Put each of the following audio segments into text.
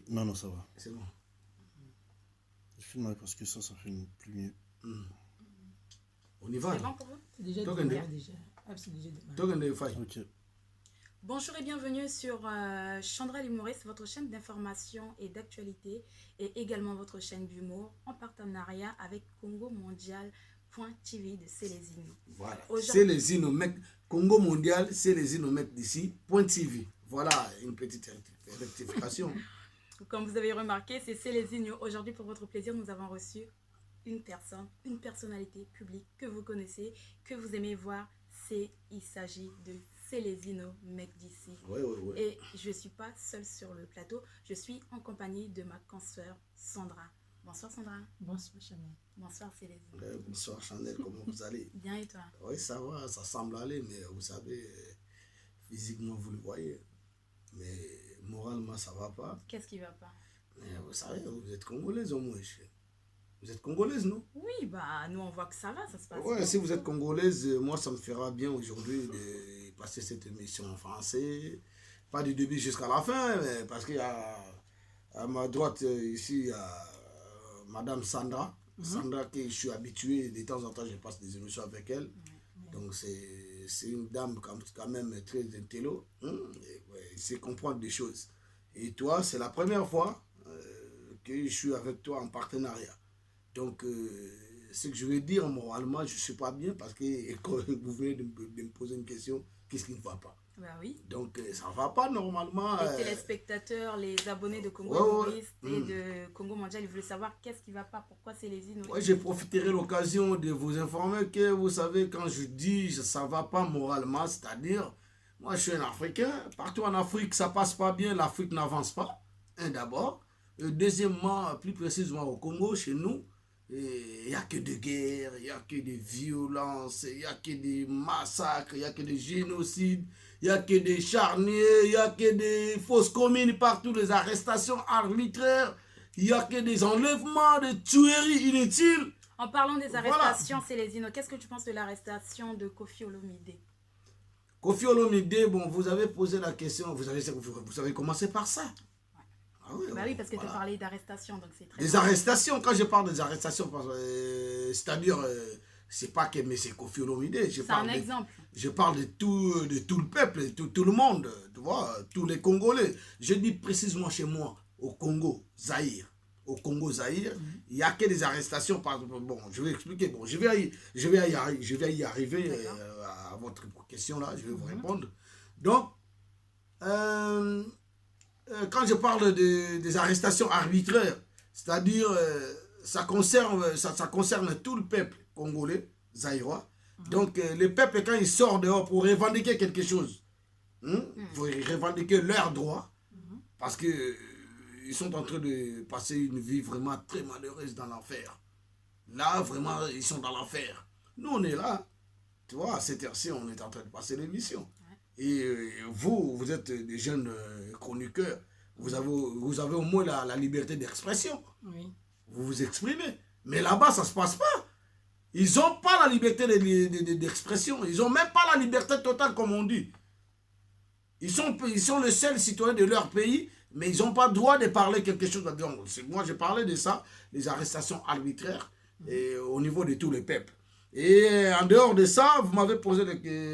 Non, non, ça va. C'est bon. Je filme parce que ça filme plus mieux. On y va. C'est bon pour vous? C'est déjà démarré déjà. Ah, c'est déjà démarré. Ok. Bonjour et bienvenue sur Chandra l'humoriste, votre chaîne d'information et d'actualité et également votre chaîne d'humour en partenariat avec congomondial.tv de Célésino. Voilà, Célésino, mec, Congo Mondial, Célésino, mec d'ici, .tv. Voilà, une petite rectification. Comme vous avez remarqué, c'est Célésino. Aujourd'hui, pour votre plaisir, nous avons reçu une personne, une personnalité publique que vous connaissez, que vous aimez voir. Il s'agit de Célésino, mec d'ici. Oui. Et je ne suis pas seule sur le plateau, je suis en compagnie de ma consoeur Sandra. Bonsoir Sandra. Bonsoir Chanel. Bonsoir Célésino. Bonsoir Chanel, comment vous allez? Bien et toi? Oui, ça va, ça semble aller, mais vous savez, physiquement vous le voyez. Mais moralement, ça ne va pas. Qu'est-ce qui ne va pas? Mais vous savez, vous êtes congolaise au moins. Vous êtes congolaise, non? Oui, bah nous on voit que ça va, ça se passe. Ouais, si vous êtes congolaise, moi ça me fera bien aujourd'hui de passer cette émission en français. Pas du début jusqu'à la fin, mais parce qu'il y a à ma droite ici, il y a Madame Sandra. Sandra, que je suis habitué, de temps en temps je passe des émissions avec elle. Donc c'est une dame quand même très intello. Il sait comprendre des choses. Et toi, c'est la première fois que je suis avec toi en partenariat. Donc, ce que je veux dire, moralement, je ne suis pas bien parce que quand vous venez de me poser une question, qu'est-ce qui ne va pas? Bah oui. Donc, ça ne va pas normalement. Les téléspectateurs, les abonnés de Congo Humoriste et de Congo Mondial, ils voulaient savoir qu'est-ce qui ne va pas, pourquoi Célésino. Ouais, je profiterai l'occasion de vous informer que, vous savez, quand je dis ça ne va pas moralement, c'est-à-dire, moi je suis un Africain, partout en Afrique, ça ne passe pas bien, l'Afrique n'avance pas, d'abord. Deuxièmement, plus précisément au Congo, chez nous, il n'y a que des guerres, il n'y a que des violences, il n'y a que des massacres, il n'y a que des génocides, il n'y a que des charniers, il n'y a que des fausses communes partout, des arrestations arbitraires, il n'y a que des enlèvements, des tueries inutiles. En parlant des arrestations, Célésino, qu'est-ce que tu penses de l'arrestation de Koffi Olomide? Koffi Olomide, bon, vous avez posé la question, vous avez commencé par ça. Ah oui, bah oui, parce que tu as parlé d'arrestation, donc c'est très... Des arrestations, quand je parle des arrestations, c'est-à-dire, c'est pas que M. Koffi Olomide, c'est un exemple. Je parle de tout le peuple, tout le monde, tu vois, tous les Congolais. Je dis précisément chez moi, au Congo, Zaïre, au Congo-Zaïre, il n'y a que des arrestations. Bon, je vais expliquer. Bon, je vais y arriver à votre question là. Je vais vous répondre. Donc, quand je parle des arrestations arbitraires, c'est-à-dire ça concerne tout le peuple congolais, zaïrois. Donc, le peuple, quand il sort dehors pour revendiquer quelque chose, pour revendiquer leurs droits, parce que ils sont en train de passer une vie vraiment très malheureuse dans l'enfer. Là, vraiment, ils sont dans l'enfer. Nous, on est là. Tu vois, à cette heure-ci, on est en train de passer l'émission. Et vous êtes des jeunes chroniqueurs. Vous avez au moins la liberté d'expression. Oui. Vous vous exprimez. Mais là-bas, ça ne se passe pas. Ils n'ont pas la liberté d'expression. Ils n'ont même pas la liberté totale, comme on dit. Ils sont les seuls citoyens de leur pays, mais ils n'ont pas le droit de parler quelque chose. Moi, j'ai parlé de ça, les arrestations arbitraires au niveau de tous les peuples. Et en dehors de ça, vous m'avez posé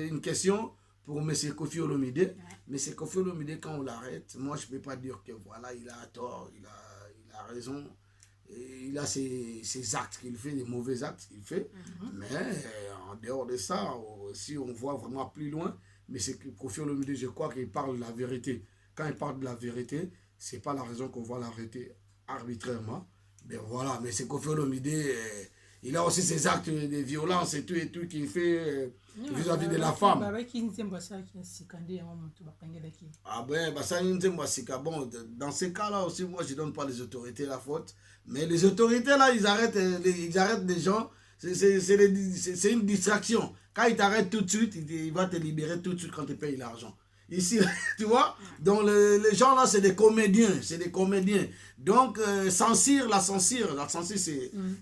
une question pour M. Kofi Olomide. M. Kofi Olomide, quand on l'arrête, moi, je ne peux pas dire que voilà, il a tort, il a raison. Et il a ses actes qu'il fait, des mauvais actes qu'il fait. Mais en dehors de ça, si on voit vraiment plus loin, mais c'est que Kofi Olomide, je crois qu'il parle de la vérité. Quand il parle de la vérité, ce n'est pas la raison qu'on va l'arrêter arbitrairement. Mais voilà, mais c'est Kofi Olomide, il a aussi ses actes de violence et tout qu'il fait vis-à-vis de la femme. Ah ben, bon, dans ces cas-là aussi, moi je ne donne pas les autorités la faute. Mais les autorités là, ils arrêtent les gens. C'est une distraction. Quand ils t'arrêtent tout de suite, il va te libérer tout de suite quand tu payes l'argent. Ici, tu vois, donc les gens là, c'est des comédiens, Donc, la censure,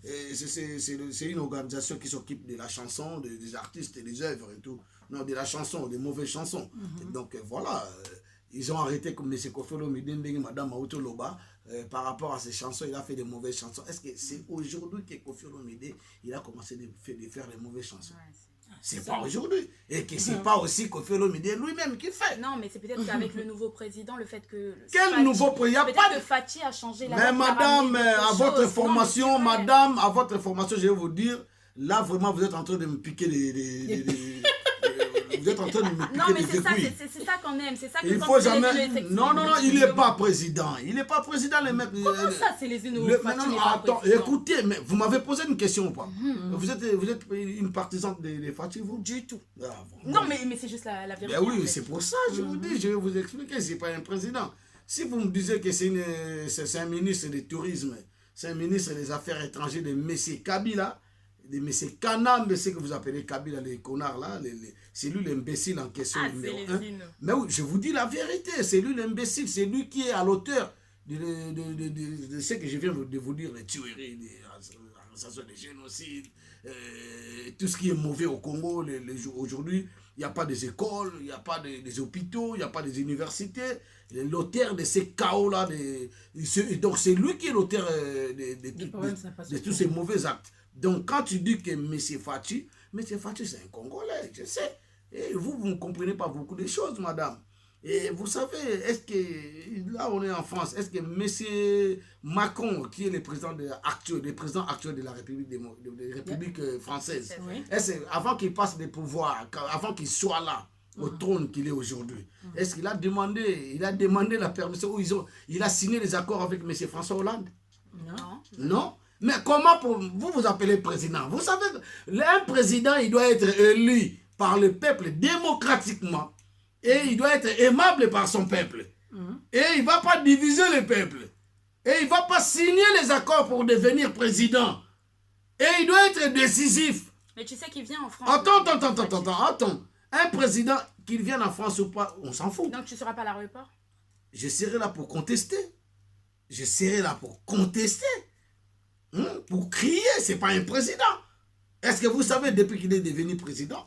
c'est une organisation qui s'occupe de la chanson, des artistes et des œuvres et tout. Non, de la chanson, des mauvaises chansons. Donc, voilà, ils ont arrêté comme M. Kofi Olomide, Mme Maouto Loba, par rapport à ses chansons, il a fait des mauvaises chansons. Est-ce que c'est aujourd'hui que Kofi Olomide, il a commencé de faire des mauvaises chansons? C'est pas aujourd'hui. Et que c'est pas aussi Kofi Olomide lui-même qui fait. Non, mais c'est peut-être qu'avec le nouveau président, le fait que... Quel nouveau président? Peut-être que Fachi a changé la... Mais madame, à votre formation, je vais vous dire, là vraiment vous êtes en train de me piquer vous êtes en train de me piquer non, mais c'est ça qu'on aime. C'est ça que il faut jamais... Non, il n'est pas président. Il n'est pas président, les mecs. Comment ça, c'est les unes ou attends, écoutez, mais vous m'avez posé une question ou pas? Vous êtes une partisane des Fachi, vous? Du tout. Ah, bon. Non, mais c'est juste la vérité. Ben oui, c'est pour ça que je vous dis, je vais vous expliquer, c'est pas un président. Si vous me disiez que c'est un ministre du tourisme, c'est un ministre des Affaires étrangères de M. Kabila, de M. Kanam, ce que vous appelez Kabila, les connards là, c'est lui l'imbécile en question numéro 1. Mais oui, je vous dis la vérité, c'est lui l'imbécile, c'est lui qui est à l'auteur de ce que je viens de vous dire, les tueries, les génocides, tout ce qui est mauvais au Congo. Aujourd'hui, il n'y a pas des écoles, il n'y a pas des hôpitaux, il n'y a pas des universités. L'auteur de ces chaos-là, donc c'est lui qui est l'auteur de tous ces mauvais actes. Donc quand tu dis que M. Fachi, c'est un Congolais, je sais. Et vous ne comprenez pas beaucoup de choses, madame. Et vous savez, est-ce que, là on est en France, est-ce que M. Macron, qui est le président actuel de la République française, avant qu'il passe des pouvoirs, avant qu'il soit là, au trône qu'il est aujourd'hui, est-ce qu'il a demandé la permission, ou il a signé les accords avec M. François Hollande? Non. Mais comment vous appelez président? Vous savez, un président, il doit être élu par le peuple démocratiquement. Et il doit être aimable par son peuple. Et il ne va pas diviser le peuple. Et il ne va pas signer les accords pour devenir président. Et il doit être décisif. Mais tu sais qu'il vient en France. Attends. Un président, qu'il vienne en France ou pas, on s'en fout. Donc tu ne seras pas à l'aéroport? Je serai là pour contester. Pour crier, ce n'est pas un président. Est-ce que vous savez, depuis qu'il est devenu président,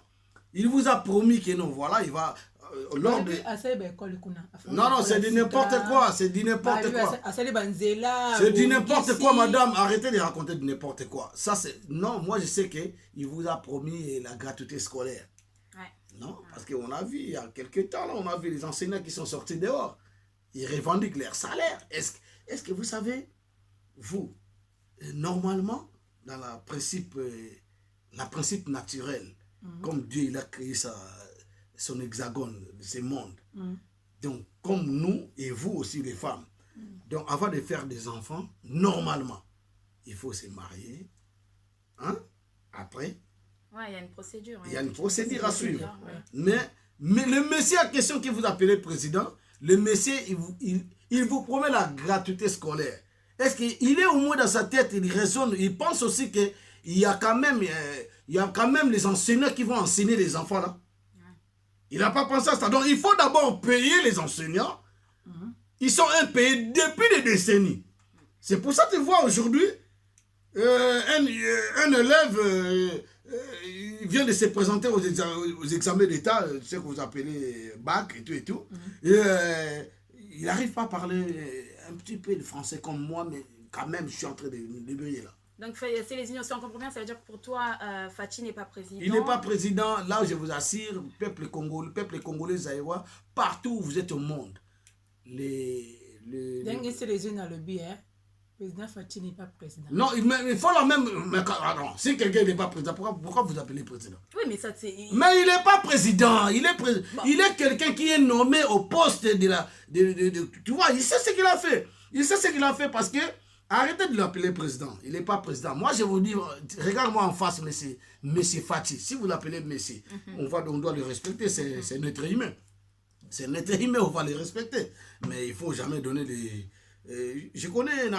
il vous a promis que non, voilà, il va... Non, c'est du n'importe quoi. C'est du n'importe quoi, madame. Arrêtez de raconter du n'importe quoi. Ça, non, moi, je sais qu'il vous a promis la gratuité scolaire. Non, parce qu'on a vu, il y a quelques temps, là, on a vu les enseignants qui sont sortis dehors. Ils revendiquent leur salaire. Est-ce que vous savez, vous, normalement, dans la principe naturel, comme Dieu il a créé son hexagone, ce monde. Donc, comme nous et vous aussi les femmes. Donc, avant de faire des enfants, normalement, il faut se marier. Hein? Après. Ouais, il y a une procédure. Il y a une procédure à suivre. Ouais. Mais le monsieur en question qui vous appelez président, le monsieur, il vous promet la gratuité scolaire. Est-ce qu'il est au moins dans sa tête, il raisonne, il pense aussi qu'il y a quand même les enseignants qui vont enseigner les enfants là. Il n'a pas pensé à ça. Donc il faut d'abord payer les enseignants. Ils sont impayés depuis des décennies. C'est pour ça que tu vois aujourd'hui, un élève il vient de se présenter aux examens d'État, ce que vous appelez bac et tout et tout. Et, il n'arrive pas à parler un petit peu de français comme moi, mais quand même, je suis en train de me débrouiller là. Donc, c'est les unions, si on comprend bien, ça veut dire que pour toi, Faty n'est pas président. Il n'est pas président. Là, je vous assure, peuple congolais, zaïrois, partout où vous êtes au monde. Donc, c'est les unes à l'objet, hein. Président Faty n'est pas président. Non, il faut la même... Mais, non, si quelqu'un n'est pas président, pourquoi vous appelez président? Oui, mais ça, c'est... Mais il n'est pas président. Il est quelqu'un qui est nommé au poste de la... tu vois, il sait ce qu'il a fait. Il sait ce qu'il a fait parce que... Arrêtez de l'appeler président. Il n'est pas président. Moi, je vous dis, regarde-moi en face, monsieur Faty. Si vous l'appelez monsieur, on doit le respecter. C'est notre humain. C'est notre humain, on va le respecter. Mais il ne faut jamais donner des... je connais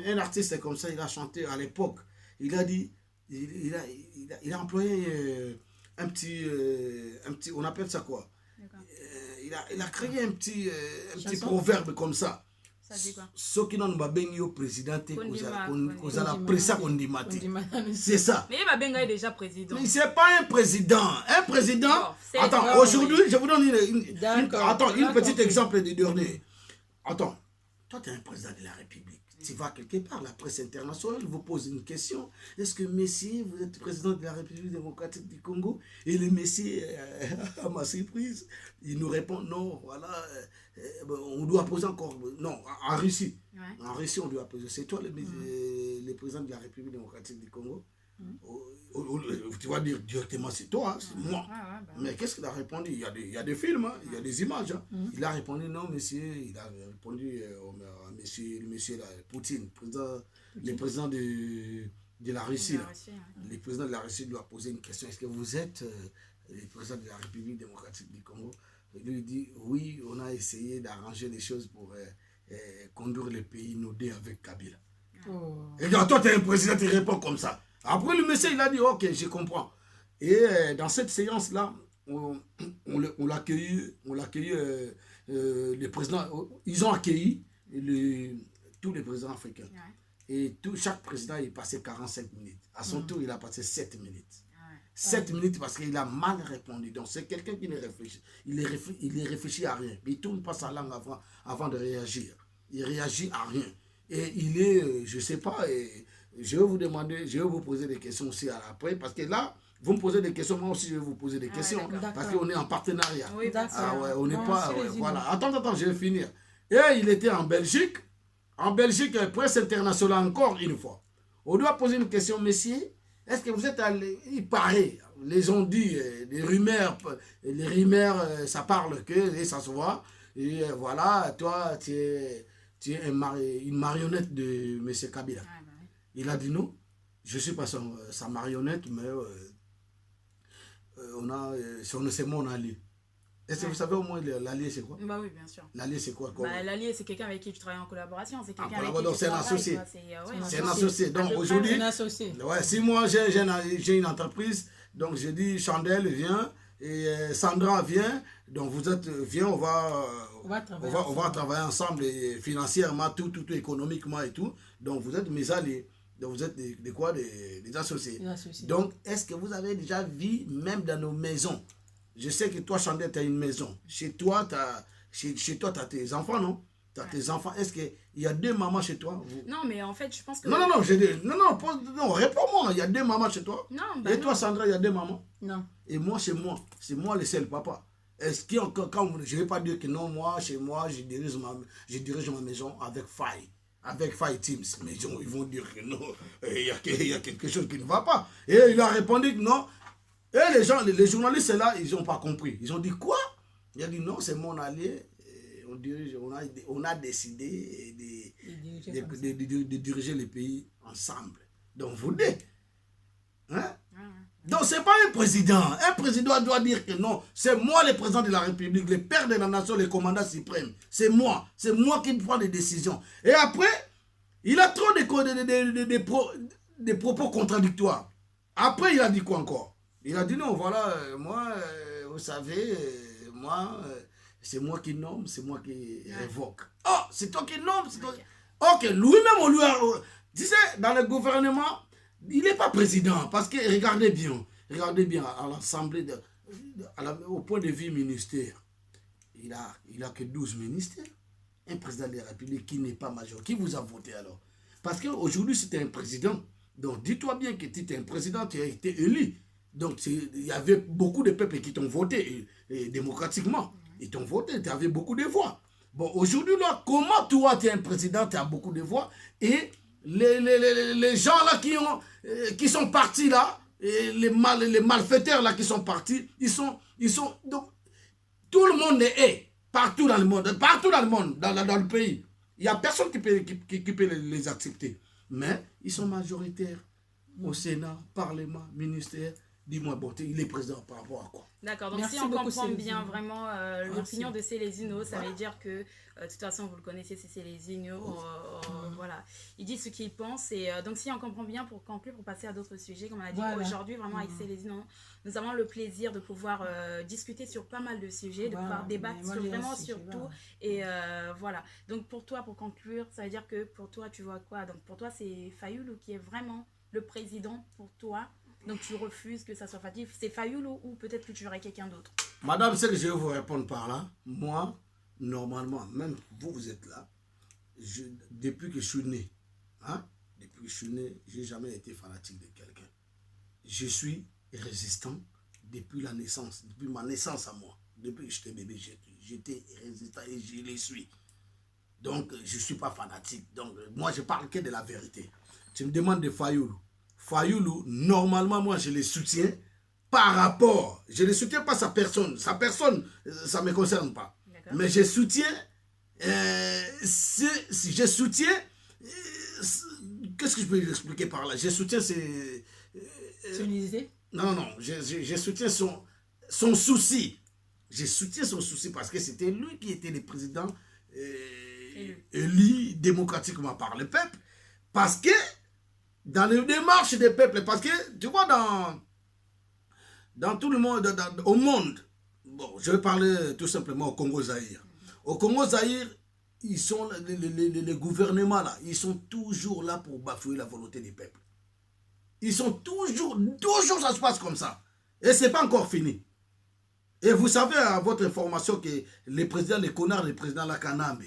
un artiste comme ça, il a chanté à l'époque. Il a dit, il a employé un petit, on appelle ça quoi? Il a créé un petit proverbe comme ça. Ça dit quoi? Ce qui n'ont pas béni au président, c'est ça. Mais Mabenga est déjà président. Mais c'est pas un président. Un président. Bon, attends, aujourd'hui, je vous donne une petite exemple de dernier. Attends, toi, tu es un président de la République. Tu vas quelque part, la presse internationale vous pose une question. Est-ce que messieurs, vous êtes président de la République démocratique du Congo? Et le messieurs, à ma surprise, il nous répond non, voilà, on doit poser encore. Non, en Russie. Ouais. En Russie, on doit poser. C'est toi le président de la République démocratique du Congo? Tu vas dire directement c'est toi, hein, c'est moi. Mais qu'est-ce qu'il a répondu? Il y a des films, hein, il y a des images. Hein. Il a répondu non, monsieur. Il a répondu à monsieur Poutine, le président de la Russie. Le président de la Russie lui a posé une question. Est-ce que vous êtes le président de la République démocratique du Congo? Il lui dit oui, on a essayé d'arranger les choses pour conduire le pays nodé avec Kabila. Et quand toi, tu es un président, tu réponds comme ça. Après, le monsieur, il a dit, ok, je comprends. Et dans cette séance-là, on l'a accueilli, les présidents, ils ont accueilli tous les présidents africains. Ouais. Et chaque président, il passait 45 minutes. À son tour, il a passé 7 minutes. 7 minutes parce qu'il a mal répondu. Donc, c'est quelqu'un qui ne réfléchit. Il ne réfléchit à rien. Il ne tourne pas sa langue avant de réagir. Il réagit à rien. Et il est, je ne sais pas... je vais vous demander, je vais vous poser des questions aussi après, parce que là, vous me posez des questions, moi aussi je vais vous poser des questions, parce qu'on est en partenariat. Oui, on n'est pas... voilà. Attends, je vais finir. Et il était en Belgique, presse internationale encore une fois. On doit poser une question, messieurs, est-ce que vous êtes allé... Il paraît, les gens disent, les rumeurs, ça parle que, et ça se voit, et voilà, toi, tu es une marionnette de M. Kabila. Il a dit non, je ne suis pas sa marionnette, mais c'est mon allié. Est-ce que vous savez au moins l'allié c'est quoi? Bah oui, bien sûr. L'allié c'est quoi? L'allié c'est quelqu'un avec qui tu travailles en collaboration. C'est quelqu'un avec qui donc c'est un associé. C'est un associé. Donc aujourd'hui, si moi j'ai une entreprise, donc je dis Chandel vient et Sandra vient, donc viens, on va travailler ensemble financièrement, tout économiquement et tout. Donc vous êtes mes alliés. Donc vous êtes des associés. Donc est-ce que vous avez déjà vu, même dans nos maisons, je sais que toi, Chandel, tu as une maison. Chez toi, tu as tes enfants, non? Tu as tes enfants. Est-ce qu'il y a 2 mamans chez toi? Non, mais en fait, je pense que... Non, réponds-moi. Il y a 2 mamans chez toi? Non, et toi, Sandra, il y a 2 mamans? Non. Et moi, chez moi. C'est moi le seul papa. Est-ce que, je ne vais pas dire que non, moi, chez moi, je dirige ma maison avec faille. avec Fight Teams. Mais ils vont dire que non, il y a quelque chose qui ne va pas. Et il a répondu que non. Et les journalistes là, ils n'ont pas compris. Ils ont dit quoi? Il a dit non, c'est mon allié. On a décidé de diriger le pays ensemble. Donc vous dites. Hein? Donc ce n'est pas un président. Un président doit dire que non, c'est moi le président de la République, le père de la nation, le commandant suprême. C'est moi qui prends des décisions. Et après, il a trop de propos contradictoires. Après, il a dit quoi encore? Il a dit non, voilà, moi, vous savez, moi, c'est moi qui nomme, c'est moi qui révoque. Oh, c'est toi qui nomme, c'est toi qui... Ok, lui-même, on lui a... Tu sais, dans le gouvernement, il n'est pas président, parce que regardez bien à l'Assemblée, au point de vue ministère, il a que 12 ministères. Un président de la République qui n'est pas major. Qui vous a voté alors? Parce qu'aujourd'hui, si tu es un président, donc dis-toi bien que tu es un président, tu as été élu. Donc il y avait beaucoup de peuples qui t'ont voté démocratiquement. Ils t'ont voté, tu avais beaucoup de voix. Bon, aujourd'hui, là, comment toi, tu es un président, tu as beaucoup de voix, et les gens là qui sont partis là, et les malfaiteurs là qui sont partis, ils sont donc, tout le monde les hait. Partout dans le monde, dans le pays. Il n'y a personne qui peut les accepter. Mais ils sont majoritaires au Sénat, Parlement, ministère. Dis-moi, bon, il est président par rapport à quoi? D'accord, donc Merci si on beaucoup, comprend Célésino. bien vraiment l'opinion de Célésino, ça veut dire que, de toute façon, vous le connaissez, c'est Célésino, voilà. Il dit ce qu'il pense, et donc si on comprend bien, pour conclure, pour passer à d'autres sujets, comme on a dit, Voilà. aujourd'hui, vraiment, avec Célésino, nous avons le plaisir de pouvoir discuter sur pas mal de sujets, de pouvoir débattre sur tout, et voilà. Donc pour toi, pour conclure, ça veut dire que pour toi, tu vois quoi? Donc pour toi, c'est Fayoulou qui est vraiment le président pour toi. Donc tu refuses que ça soit Fatih. C'est Fayoulou ou peut-être que tu verrais quelqu'un d'autre? Madame, ce que je vais vous répondre par là, moi, normalement, même vous êtes là, depuis que je suis né, je n'ai jamais été fanatique de quelqu'un. Je suis résistant depuis la naissance, depuis ma naissance à moi. Depuis que j'étais bébé, j'étais résistant et je le suis. Donc, je ne suis pas fanatique. Donc, moi, je parle que de la vérité. Tu me demandes de Fayoulou. Fayoulou, normalement, moi, je le soutiens par rapport. Je ne soutiens pas sa personne. Sa personne, ça ne me concerne pas. Mais je soutiens... si je soutiens... Qu'est-ce que je peux expliquer par là? Je soutiens ses... Son idée? Non. Je soutiens son souci. Je soutiens son souci parce que c'était lui qui était le président élu démocratiquement par le peuple. Parce que dans les démarches des peuples, parce que tu vois dans tout le monde, au monde, bon, je vais parler tout simplement au Congo-Zaïre. Au Congo-Zaïre, ils sont les gouvernements là, ils sont toujours là pour bafouer la volonté des peuples. Ils sont toujours ça se passe comme ça. Et c'est pas encore fini. Et vous savez à votre information que le président, le connard, le président Lakanambe,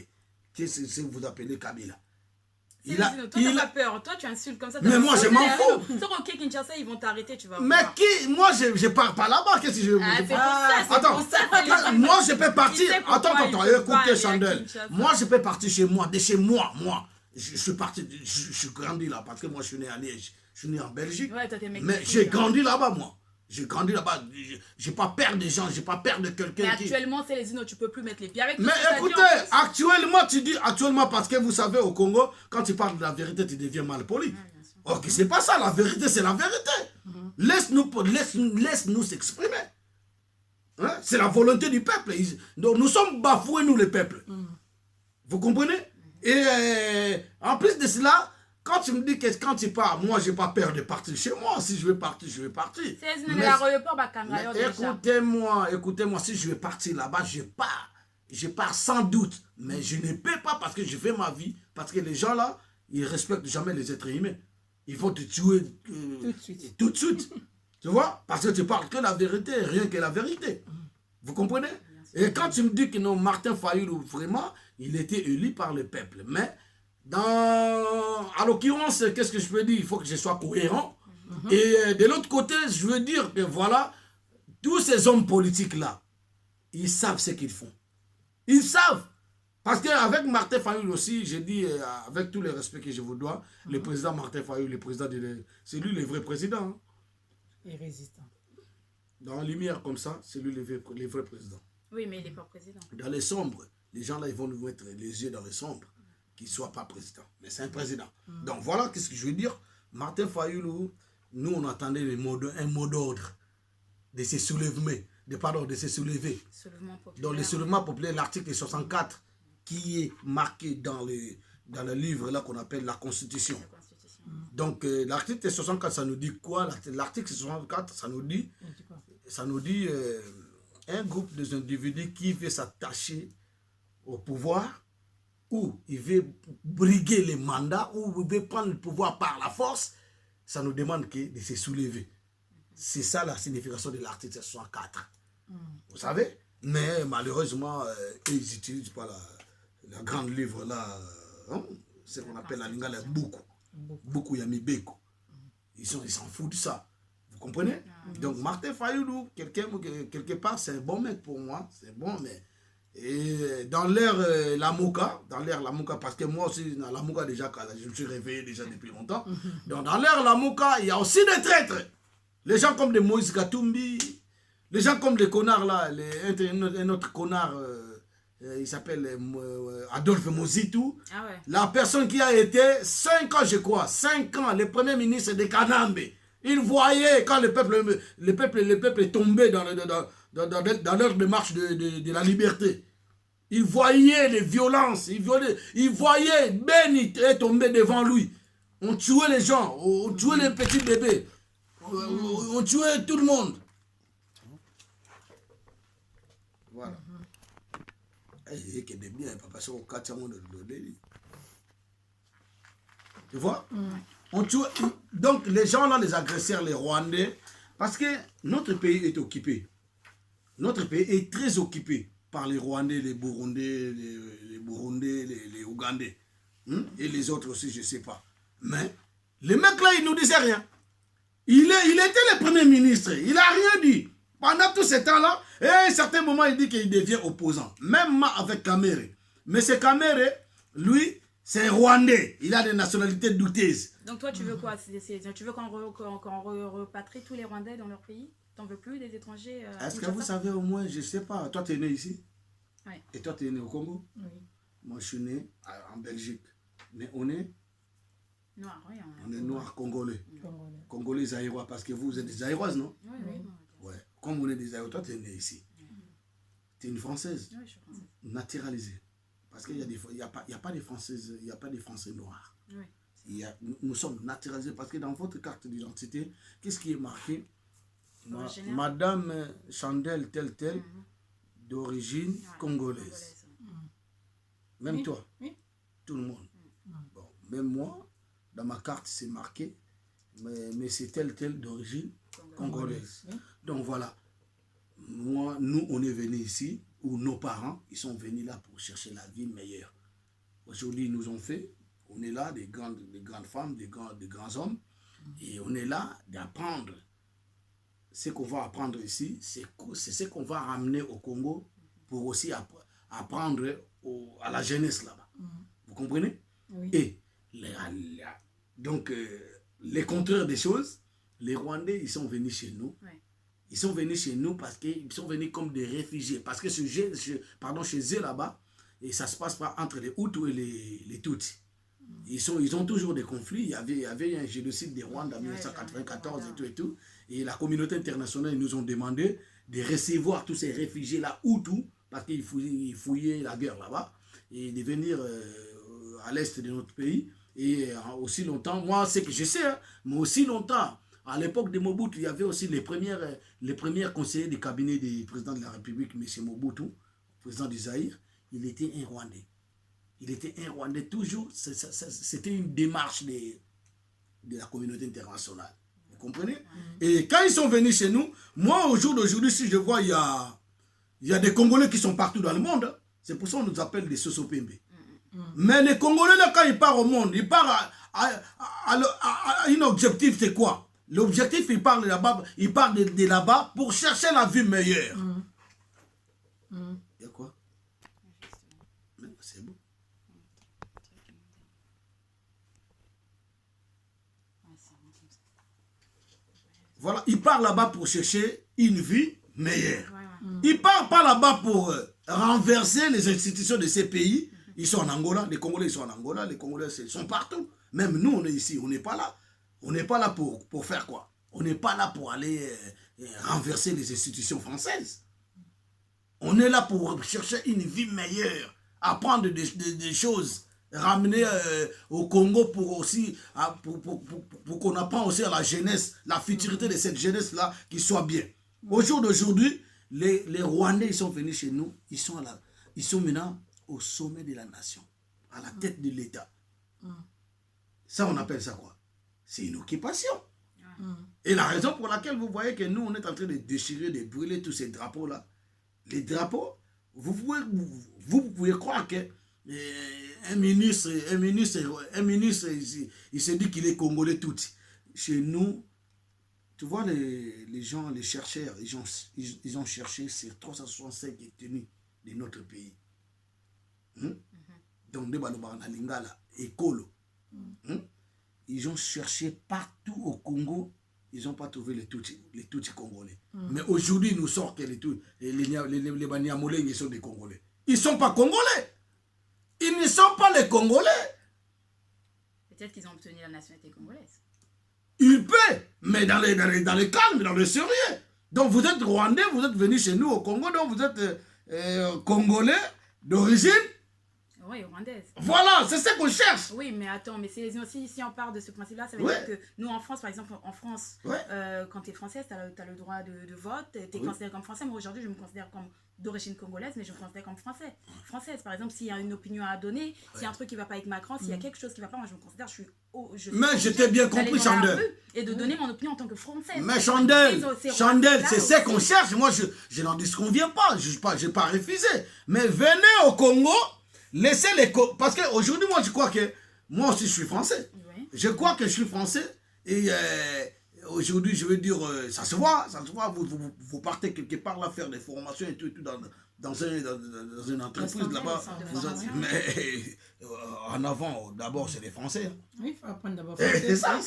que c'est vous appelez Kabila. Toi, t'as pas peur. Toi, tu insultes comme ça. Mais moi, je m'en fous. Sur OK Kinshasa, ils vont t'arrêter, tu vas mais voir. qui? Moi, je pars pas là-bas. Qu'est-ce que je veux C'est dire? pour ça. Moi, je peux partir. Attends, écoutez, Écoutez, Chandel. Moi, je peux partir chez moi. De chez moi, je suis parti. Je suis grandi là parce que moi, je suis né à Liège. Je suis né en Belgique. Ouais, toi, t'es mec. Mais j'ai grandi là-bas, moi. J'ai grandi là-bas. J'ai pas peur des gens. J'ai pas peur de Mais quelqu'un qui... actuellement, c'est les tu peux plus mettre les pieds avec. Mais écoutez, actuellement, tu dis actuellement parce que vous savez, au Congo, quand tu parles de la vérité, tu deviens mal poli. Ok, c'est pas ça, la vérité, c'est la vérité. Laisse-nous s'exprimer. Hein? C'est la volonté du peuple. Donc, nous sommes bafoués, nous, les peuples. Vous comprenez? Et en plus de cela, quand tu me dis que quand tu pars, moi, j'ai pas peur de partir chez moi. Si je veux partir, je vais partir. Écoutez-moi, si je vais partir là-bas, je pars sans doute. Mais je ne peux pas parce que je fais ma vie. Parce que les gens là, ils respectent jamais les êtres humains. Ils vont te tuer tout de suite. Tu vois? Parce que tu parles que la vérité, rien que la vérité. Vous comprenez? Et quand tu me dis que non, Martin Fayoulou, vraiment, il était élu par le peuple. Mais, à l'occurrence, qu'est-ce que je peux dire? Il faut que je sois cohérent. Et de l'autre côté, je veux dire que voilà, tous ces hommes politiques-là, ils savent ce qu'ils font. Ils savent. Parce qu'avec Martin Fayulu aussi, j'ai dit, avec tout le respect que je vous dois, le président Martin Fayulu, le président c'est lui le vrai président. Hein. Et résistant. Dans la lumière comme ça, c'est lui le vrai président. Oui, mais il n'est pas président. Dans les sombres, les gens là, ils vont nous mettre les yeux dans les sombres, qu'il ne soit pas président. Mais c'est un président. Donc voilà, qu'est-ce que je veux dire. Martin Fayulu, nous, on attendait un mot d'ordre de se soulever, de se soulever. Soulèvement populaire. Dans le soulèvement populaire, l'article 64, qui est marqué dans le livre là qu'on appelle la Constitution. La Constitution. Donc, l'article 64, ça nous dit quoi? L'article 64, ça nous dit un groupe d'individus qui veut s'attacher au pouvoir, ou il veut briguer les mandats, ou il veut prendre le pouvoir par la force, ça nous demande de se soulever. C'est ça la signification de l'article 64. Vous savez? Mais malheureusement, ils n'utilisent pas la grande livre là, ce qu'on appelle la lingala beaucoup. Beaucoup Yamibeko. Ils s'en foutent de ça. Vous comprenez? Donc Martin Fayulu, quelque part, c'est un bon mec pour moi. C'est bon, mais... Et dans l'ère Lamouka, parce que moi aussi, dans Lamouka déjà, je me suis réveillé déjà depuis longtemps. Donc dans l'ère Lamouka, il y a aussi des traîtres. Les gens comme des Moïse Katumbi, les gens comme des connards là, un autre connard, il s'appelle Adolphe Mozitou. Ah ouais. La personne qui a été 5 ans, je crois, 5 ans, le premier ministre de Kanambe. Il voyait quand le peuple est tombé dans leur démarche de la liberté. Il voyait les violences, il voyait Beni est tombé devant lui. On tuait les gens, on tuait les petits bébés, on tuait tout le monde. Voilà. Tu vois? On tue. Donc les gens là, les agresseurs, les Rwandais, parce que notre pays est occupé. Notre pays est très occupé par les Rwandais, les Burundais, les Ougandais. Et les autres aussi, je ne sais pas. Mais les mecs là, ils ne nous disaient rien. Il était le premier ministre, il n'a rien dit. Pendant tout ce temps-là, et à un certain moment, il dit qu'il devient opposant. Même avec Kamere. Mais ce Kamere, lui, c'est un Rwandais. Il a des nationalités douteuses. Donc toi, tu veux quoi? Tu veux qu'on repatrie tous les Rwandais dans leur pays? T'en veux plus des étrangers? Est-ce que vous savez au moins, je ne sais pas, toi tu es né ici? Oui. Et toi tu es né au Congo? Oui. Moi je suis né en Belgique. Mais on est noir, oui. On est noir congolais. Congolais zaïrois, parce que vous êtes des zaïroises, non? Oui, oui. Ouais. Comme on est des zaïrois, toi tu es né ici. Tu es une Française? Oui, je suis française. Naturalisée. Parce qu'il n'y a pas de Françaises, il n'y a pas de Français noirs. Oui. Nous sommes naturalisés parce que dans votre carte d'identité, qu'est-ce qui est marqué? Madame Chandel telle d'origine congolaise. Même oui. Toi, oui. Tout le monde. Bon, même moi, dans ma carte, c'est marqué, mais c'est telle d'origine congolaise. Oui. Donc voilà, nous, on est venus ici, où nos parents, ils sont venus là pour chercher la vie meilleure. Aujourd'hui, ils nous ont fait, on est là, des grandes femmes, des grands hommes, et on est là d'apprendre. Ce qu'on va apprendre ici, c'est ce qu'on va ramener au Congo pour aussi apprendre à la jeunesse là-bas. Vous comprenez? Oui. Et donc, les contraires des choses, les Rwandais, ils sont venus chez nous. Oui. Ils sont venus chez nous parce qu'ils sont venus comme des réfugiés. Parce que chez eux là-bas, et ça se passe pas entre les Hutus et les Tutsis. Ils ont toujours des conflits. Il y avait un génocide des Rwandais en 1994 et tout. Et la communauté internationale, ils nous ont demandé de recevoir tous ces réfugiés-là, Hutus, parce qu'ils fouillaient la guerre là-bas, et de venir à l'est de notre pays. Et aussi longtemps, moi, c'est que je sais, hein, mais aussi longtemps, à l'époque de Mobutu, il y avait aussi les premiers conseillers du cabinet du président de la République, M. Mobutu, président du Zaïre. Il était un Rwandais. Il était un Rwandais toujours. C'était une démarche de la communauté internationale. Vous comprenez? Et quand ils sont venus chez nous, moi, au jour d'aujourd'hui, si je vois, il y a des Congolais qui sont partout dans le monde. C'est pour ça qu'on nous appelle des Sosopembe. Mais les Congolais, là, quand ils partent au monde, ils partent à un objectif, c'est quoi? L'objectif, ils partent de là-bas pour chercher la vie meilleure. Il y a quoi? Voilà, il part là-bas pour chercher une vie meilleure. Voilà. Il part pas là-bas pour renverser les institutions de ces pays. Ils sont en Angola, les Congolais ils sont en Angola, les Congolais ils sont partout. Même nous, on est ici, on n'est pas là. On n'est pas là pour faire quoi? On n'est pas là pour aller renverser les institutions françaises. On est là pour chercher une vie meilleure, apprendre des choses, ramener au Congo pour aussi, pour qu'on apprenne aussi à la jeunesse, la futurité de cette jeunesse-là, qui soit bien. Au jour d'aujourd'hui, les Rwandais, ils sont venus chez nous, ils sont maintenant au sommet de la nation, à la tête de l'État. Ça, on appelle ça quoi? C'est une occupation. Et la raison pour laquelle vous voyez que nous, on est en train de déchirer, de brûler tous ces drapeaux-là, les drapeaux, vous pouvez croire que un ministre, il se dit qu'il est congolais tout. Chez nous, tu vois, les gens, les chercheurs, ils ont cherché sur 365 détenus de notre pays. Donc, de Lingala et Kolo. Ils ont cherché partout au Congo, ils n'ont pas trouvé les Tutsis congolais. Mais aujourd'hui, ils nous sortent que les Banyamulenge, ils sont des Congolais. Ils ne sont pas Congolais. Ils ne sont pas les Congolais. Peut-être qu'ils ont obtenu la nationalité congolaise. Ils peuvent, mais dans le calme, dans le sérieux. Donc vous êtes Rwandais, vous êtes venus chez nous au Congo, donc vous êtes Congolais d'origine. Oui, rwandaise. Voilà, c'est ça qu'on cherche. Oui, mais attends, mais c'est aussi, si on part de ce principe-là, ça veut dire que nous, en France, par exemple, en France, quand tu es française, tu as le droit de vote, tu es considéré comme français. Moi, aujourd'hui, je me considère comme d'origine congolaise, mais je me considère comme française. Par exemple, s'il y a une opinion à donner, s'il y a un truc qui ne va pas avec Macron, s'il y a quelque chose qui ne va pas, moi, je me considère, mais je t'ai bien compris, Chandel. Et de donner mon opinion en tant que française. Mais Chandel, c'est ce qu'on cherche. Moi, je n'en disconviens pas. Je n'ai pas refusé. Mais venez au Congo. Laissez les... Parce qu'aujourd'hui, moi, je crois que... Moi aussi, je suis français. Oui. Je crois que je suis français. Et aujourd'hui, je veux dire, ça se voit. Vous partez quelque part là, faire des formations et tout dans une entreprise là-bas. Mais en avant, d'abord, c'est les Français. Hein. Oui, il faut apprendre d'abord français. C'est ça.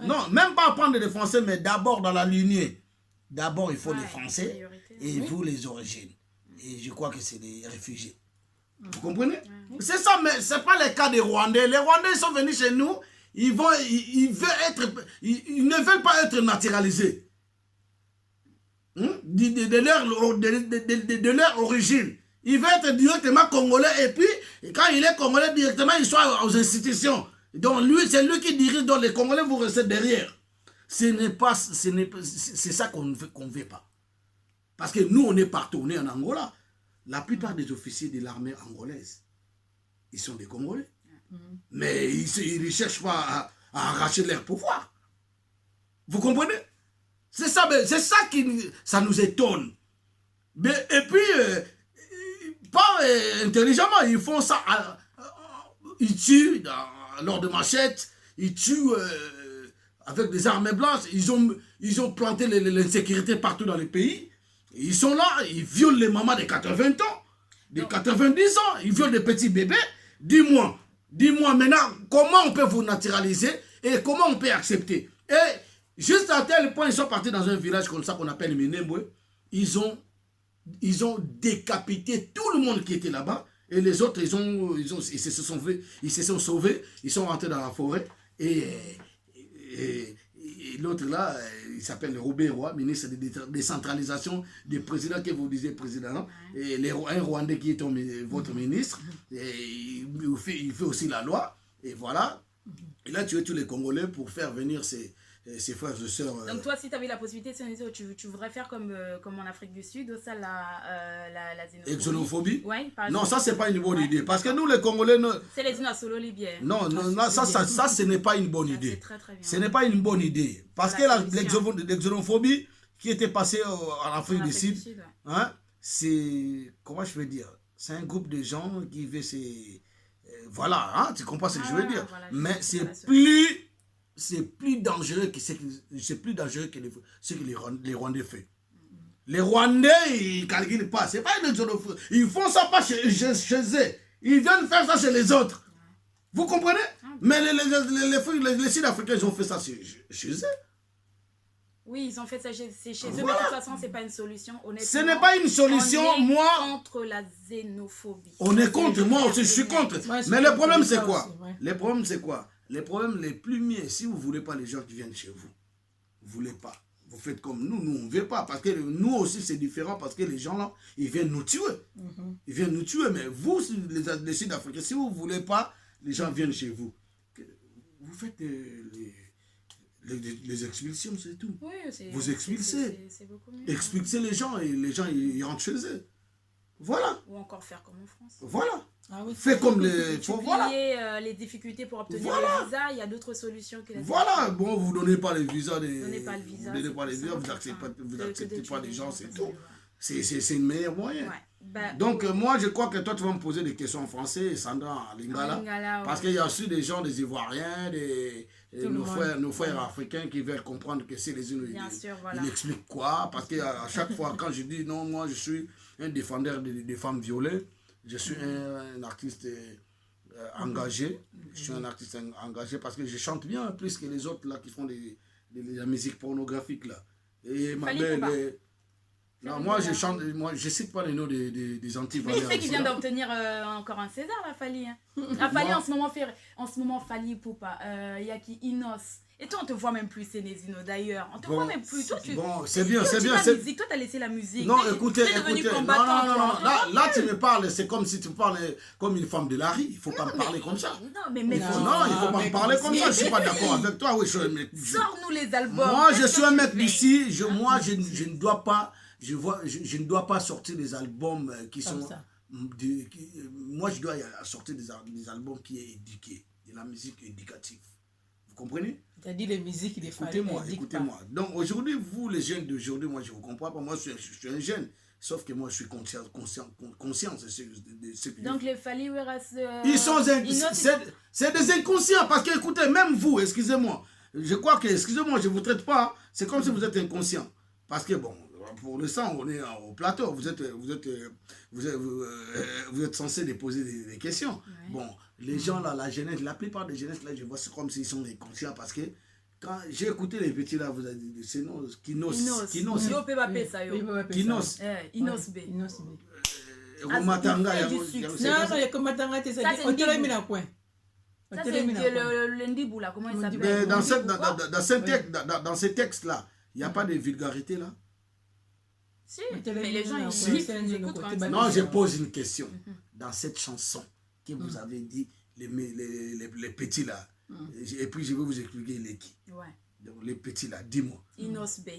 Ouais. Non, même pas apprendre des Français, mais d'abord dans la lignée. D'abord, il faut les Français et vous, les origines. Et je crois que c'est les réfugiés. Vous comprenez? C'est ça, mais ce n'est pas le cas des Rwandais. Les Rwandais, ils sont venus chez nous, ils ne veulent pas être naturalisés. De leur origine. Ils veulent être directement congolais, et puis, quand il est congolais, directement, il soit aux institutions. Donc, c'est lui qui dirige, donc les Congolais, vous restez derrière. C'est ça qu'on ne veut pas. Parce que nous, on est partout, on est en Angola. La plupart des officiers de l'armée angolaise, ils sont des Congolais. Mais ils ne cherchent pas à arracher leur pouvoir. Vous comprenez? C'est ça qui ça nous étonne. Mais, et puis, pas intelligemment, ils font ça. Ils tuent lors de machettes, ils tuent avec des armes blanches. Ils ont planté l'insécurité partout dans le pays. Ils sont là, ils violent les mamans de 80 ans, de 90 ans, ils violent des petits bébés. Dis-moi maintenant, comment on peut vous naturaliser et comment on peut accepter? Et juste à tel point, ils sont partis dans un village comme ça qu'on appelle Minembwe. Ils ont décapité tout le monde qui était là-bas. Et les autres, ils se sont sauvés, ils sont rentrés dans la forêt. Et l'autre là, il s'appelle Robert Roy, ministre de décentralisation, du président que vous disiez président, et un Rwandais qui est votre ministre, et il fait aussi la loi, et voilà. Il a tué tous les Congolais pour faire venir ses frères et sœurs. Donc toi, si tu avais la possibilité, tu voudrais faire comme en Afrique du Sud, ça, la xénophobie. Oui, non, ça, c'est pas une bonne idée. Parce que nous, les Congolais... C'est les îles solo libyens. Non, ça, ce n'est pas une bonne idée. Très, très bien. Ce n'est pas une bonne idée. Parce que l'exonophobie qui était passée en Afrique du Sud, hein, c'est... Comment je peux dire? C'est un groupe de gens qui veulent voilà, hein, tu comprends ce que je veux dire. Voilà, mais c'est plus dangereux que ce que les Rwandais font. Les Rwandais, ils ne calculent pas. C'est pas une xénophobie. Ils font ça pas chez eux. Ils viennent faire ça chez les autres. Vous comprenez? Mais les Sud-Africains, ils ont fait ça chez eux. Oui, ils ont fait ça chez eux, mais de Voilà. toute façon, c'est pas une solution. Honnêtement, Ce n'est pas une solution, on est moi... contre la xénophobie. On est contre, moi aussi je suis contre. Moi, je Mais suis le problème contre c'est ça quoi? aussi, ouais. Les problèmes c'est quoi? Les problèmes les plus mieux, si vous ne voulez pas les gens qui viennent chez vous, vous voulez pas. Vous faites comme nous on ne veut pas. Parce que nous aussi c'est différent parce que les gens là, ils viennent nous tuer. Ils viennent nous tuer. Mais vous, les Sud-Africains, si vous ne voulez pas, les gens viennent chez vous. Vous faites les expulsions, c'est tout. Oui, Vous expulsez. C'est beaucoup mieux. Expulsez les gens et les gens ils rentrent chez eux. Voilà. Ou encore faire comme en France. Voilà. Ah oui. Fais comme les... Voilà. Voilà. Les difficultés pour obtenir Voilà. le visa, il y a d'autres solutions que la Voilà, bon, vous ne donnez pas les visas, Donnez pas le visa, vous donnez c'est pas les plus visas, simple, vous acceptez enfin, pas, vous que acceptez de pas tuer les gens, gens c'est parce tout. que, C'est le meilleur moyen. ouais. Bah, Donc, moi, je crois que toi, tu vas me poser des questions en français, et Sandra en lingala. en lingala, Parce ouais. qu'il y a aussi des gens, des Ivoiriens, nos frères Ouais. africains qui veulent comprendre que c'est les unes. Bien sûr, voilà. Ils expliquent quoi. Parce qu'à chaque fois, quand je dis non, moi, je suis un défendeur des femmes violées, je suis un artiste engagé. Je suis un artiste engagé parce que je chante bien plus que les autres là qui font de la musique pornographique là. Et ma Fally belle. Poupa. Non, Fally moi Poupa. je chante, moi je cite pas les noms des Mais il anti-valeurs. sait qu'il vient d'obtenir encore un César, la Fally. Hein. La Fally, Moi- en ce moment, Fally Poupa. Il y a qui Inos. Et toi, on te voit même plus, Sénézino, d'ailleurs. On te voit même plus. Toi, tu... Bon, c'est bien, Toi, c'est tu bien. la c'est- musique. Toi, t'as laissé la musique. Non, T'es- écoutez, t'es devenu écoutez. Non, combattant, non, toi. non, non. Là, tu me parles, c'est comme si tu parlais comme une femme de la rue. Il faut pas me parler comme ça. Non, mais mec, Non. Non, il faut pas me mais parler comme comme ça. ça. Je suis pas d'accord avec toi. Oui, sors-nous les albums. moi, je Qu'est-ce suis que un tu mec fais? d'ici. Moi, je ne dois pas. Je ne dois pas sortir des albums qui Comme sont. ça. Moi, je dois sortir des albums qui est éduqué, de la musique éducative. Vous comprenez? Tu as dit les musiques des Fally. Écoutez-moi, elles dictent écoutez-moi. Donc aujourd'hui, vous, les jeunes d'aujourd'hui, moi, je ne vous comprends pas. Moi, je suis un jeune. Sauf que moi, je suis conscient de ce que Donc, les Fally Weras. ils sont Inos, c'est des inconscients parce que écoutez, même vous, excusez-moi, je crois que, excusez-moi, je ne vous traite pas, c'est comme si vous êtes inconscient. Parce que bon, pour l'instant, on est au plateau, vous êtes censé déposer des questions. Ouais. Bon, les gens là, la jeunesse, la plupart des jeunesses là, je vois c'est comme s'ils sont inconscients parce que quand j'ai écouté les petits là, vous avez dit, c'est non, Kinos, Yo, Pépapé, ça, yo. Oui, oui, oui, Kinos, ça. Inos B. Ouais, Inos B. Romatanga, Ah, il y a- du il y a- sucre. c'est Non, comme non, ça. il y a comme Matanga, tu sais, Ça, c'est on te l'a Ndibou. mis dans le coin. On Ça, te c'est l'a mis dans le coin. le Ndibou, là. Comment il Ndibou. s'appelle? Mais dans Ndibou, quoi? ces textes-là, il n'y a pas de vulgarité là. Si, On te l'a mais mis les dans gens, le ils coin. sifflent, C'est un ils de écoutent nos quand côtés. ils Non, je s'amusent. pose une question. Dans cette chanson que vous avez dit, les petits là, et puis je vais vous expliquer les qui. Ouais. Donc, les petits là, dis-moi. Inos B.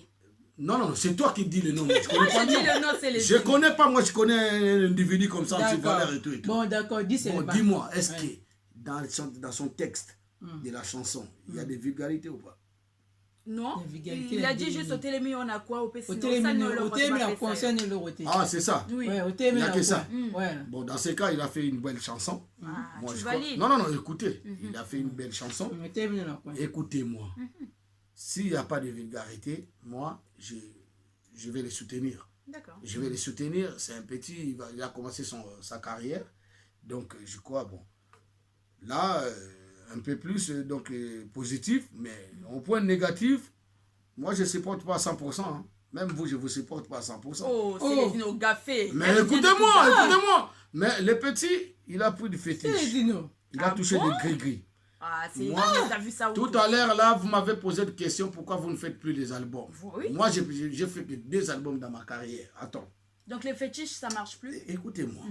Non, non, c'est toi qui dis le nom. Moi, je Moi, connais pas je dis le nom. le nom, c'est les Je connais pas, moi je connais un individu comme ça, D'accord. anti-valeur et tout. Et tout. Bon, d'accord, dis c'est Bon, le bas. dis-moi, est-ce Ouais. que dans son texte de la chanson, il y a des vulgarités ou pas? Non, La vulgarité, il la a dit vulgarité. juste au télémi, on a quoi au PC. Au télémine, la concerne le roté. Ah, c'est ça. Oui. Ouais, au Il y télémine, a que ça. Ouais. Bon, dans ces cas, il a fait une belle chanson. Ah, Moi, tu je crois- valides. Non, non, non, écoutez, il a fait une belle chanson. Au télémine, dans le coin. Écoutez-moi. S'il n'y a pas de vulgarité, moi, je vais les soutenir. D'accord. Je vais les soutenir. C'est un petit, il a commencé sa carrière. Donc, je crois, bon, là, un peu plus positif, mais au point négatif, moi, je ne supporte pas à 100%. Hein. Même vous, je ne vous supporte pas à 100%. Oh, c'est les Dino gaffés. Mais écoutez-moi, écoutez-moi. Mais le petit, il a pris du C'est les fétiche. dinos. Il a Ah touché bon? du gris-gris. Ah, c'est. Moi, T'as vu ça où? Tout à l'heure, là, vous m'avez posé une question, pourquoi vous ne faites plus des albums? Oui. Moi, j'ai fait que 2 albums dans ma carrière. Attends, Donc les fétiches, ça marche plus? écoutez-moi.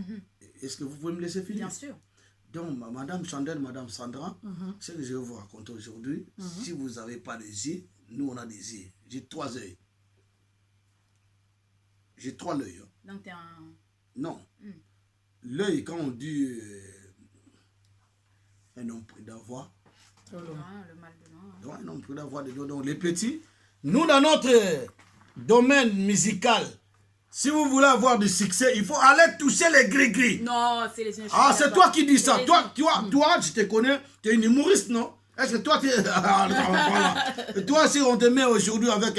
Est-ce que vous pouvez me laisser finir? Bien sûr. Donc, madame Chandel, madame Sandra, ce que je vais vous raconter aujourd'hui, si vous n'avez pas des yeux, nous, on a des yeux. J'ai 3 yeux. J'ai 3 yeux. Donc t'es un. Non. L'œil, quand on dit un homme pris d'avoir, Trop loin. Ah, le mal de l'an. donc un homme pris d'avoir, donc les petits, nous, dans notre domaine musical, si vous voulez avoir du succès, il faut aller toucher les gris-gris. Non, c'est les. Ah, c'est toi qui dis ça. C'est les- Toi, je te connais, tu es une humoriste, non? Est-ce que toi, tu es... voilà. Toi, si on te met aujourd'hui avec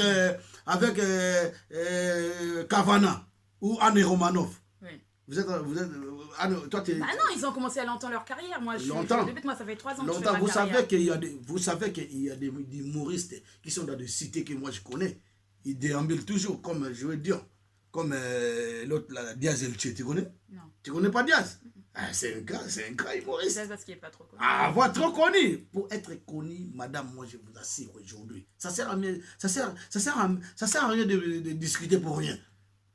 Kavana ou Anne Romanov, Oui. vous êtes toi, tu es... Bah non, ils ont commencé à longtemps leur carrière. Moi, Longtemps. Moi, ça fait 3 ans que je fais Longtemps, ma vous carrière. savez qu'il y a des humoristes qui sont dans des cités que moi je connais. il déambule toujours, comme je veux dire, comme l'autre, la Diaz Elche, tu connais? Non. Tu connais pas Diaz? C'est un gars humoriste. C'est parce qu'il n'est pas trop connu. Ah, avoir trop connu. Pour être connu, madame, moi je vous assure aujourd'hui. Ça sert à rien de discuter pour rien.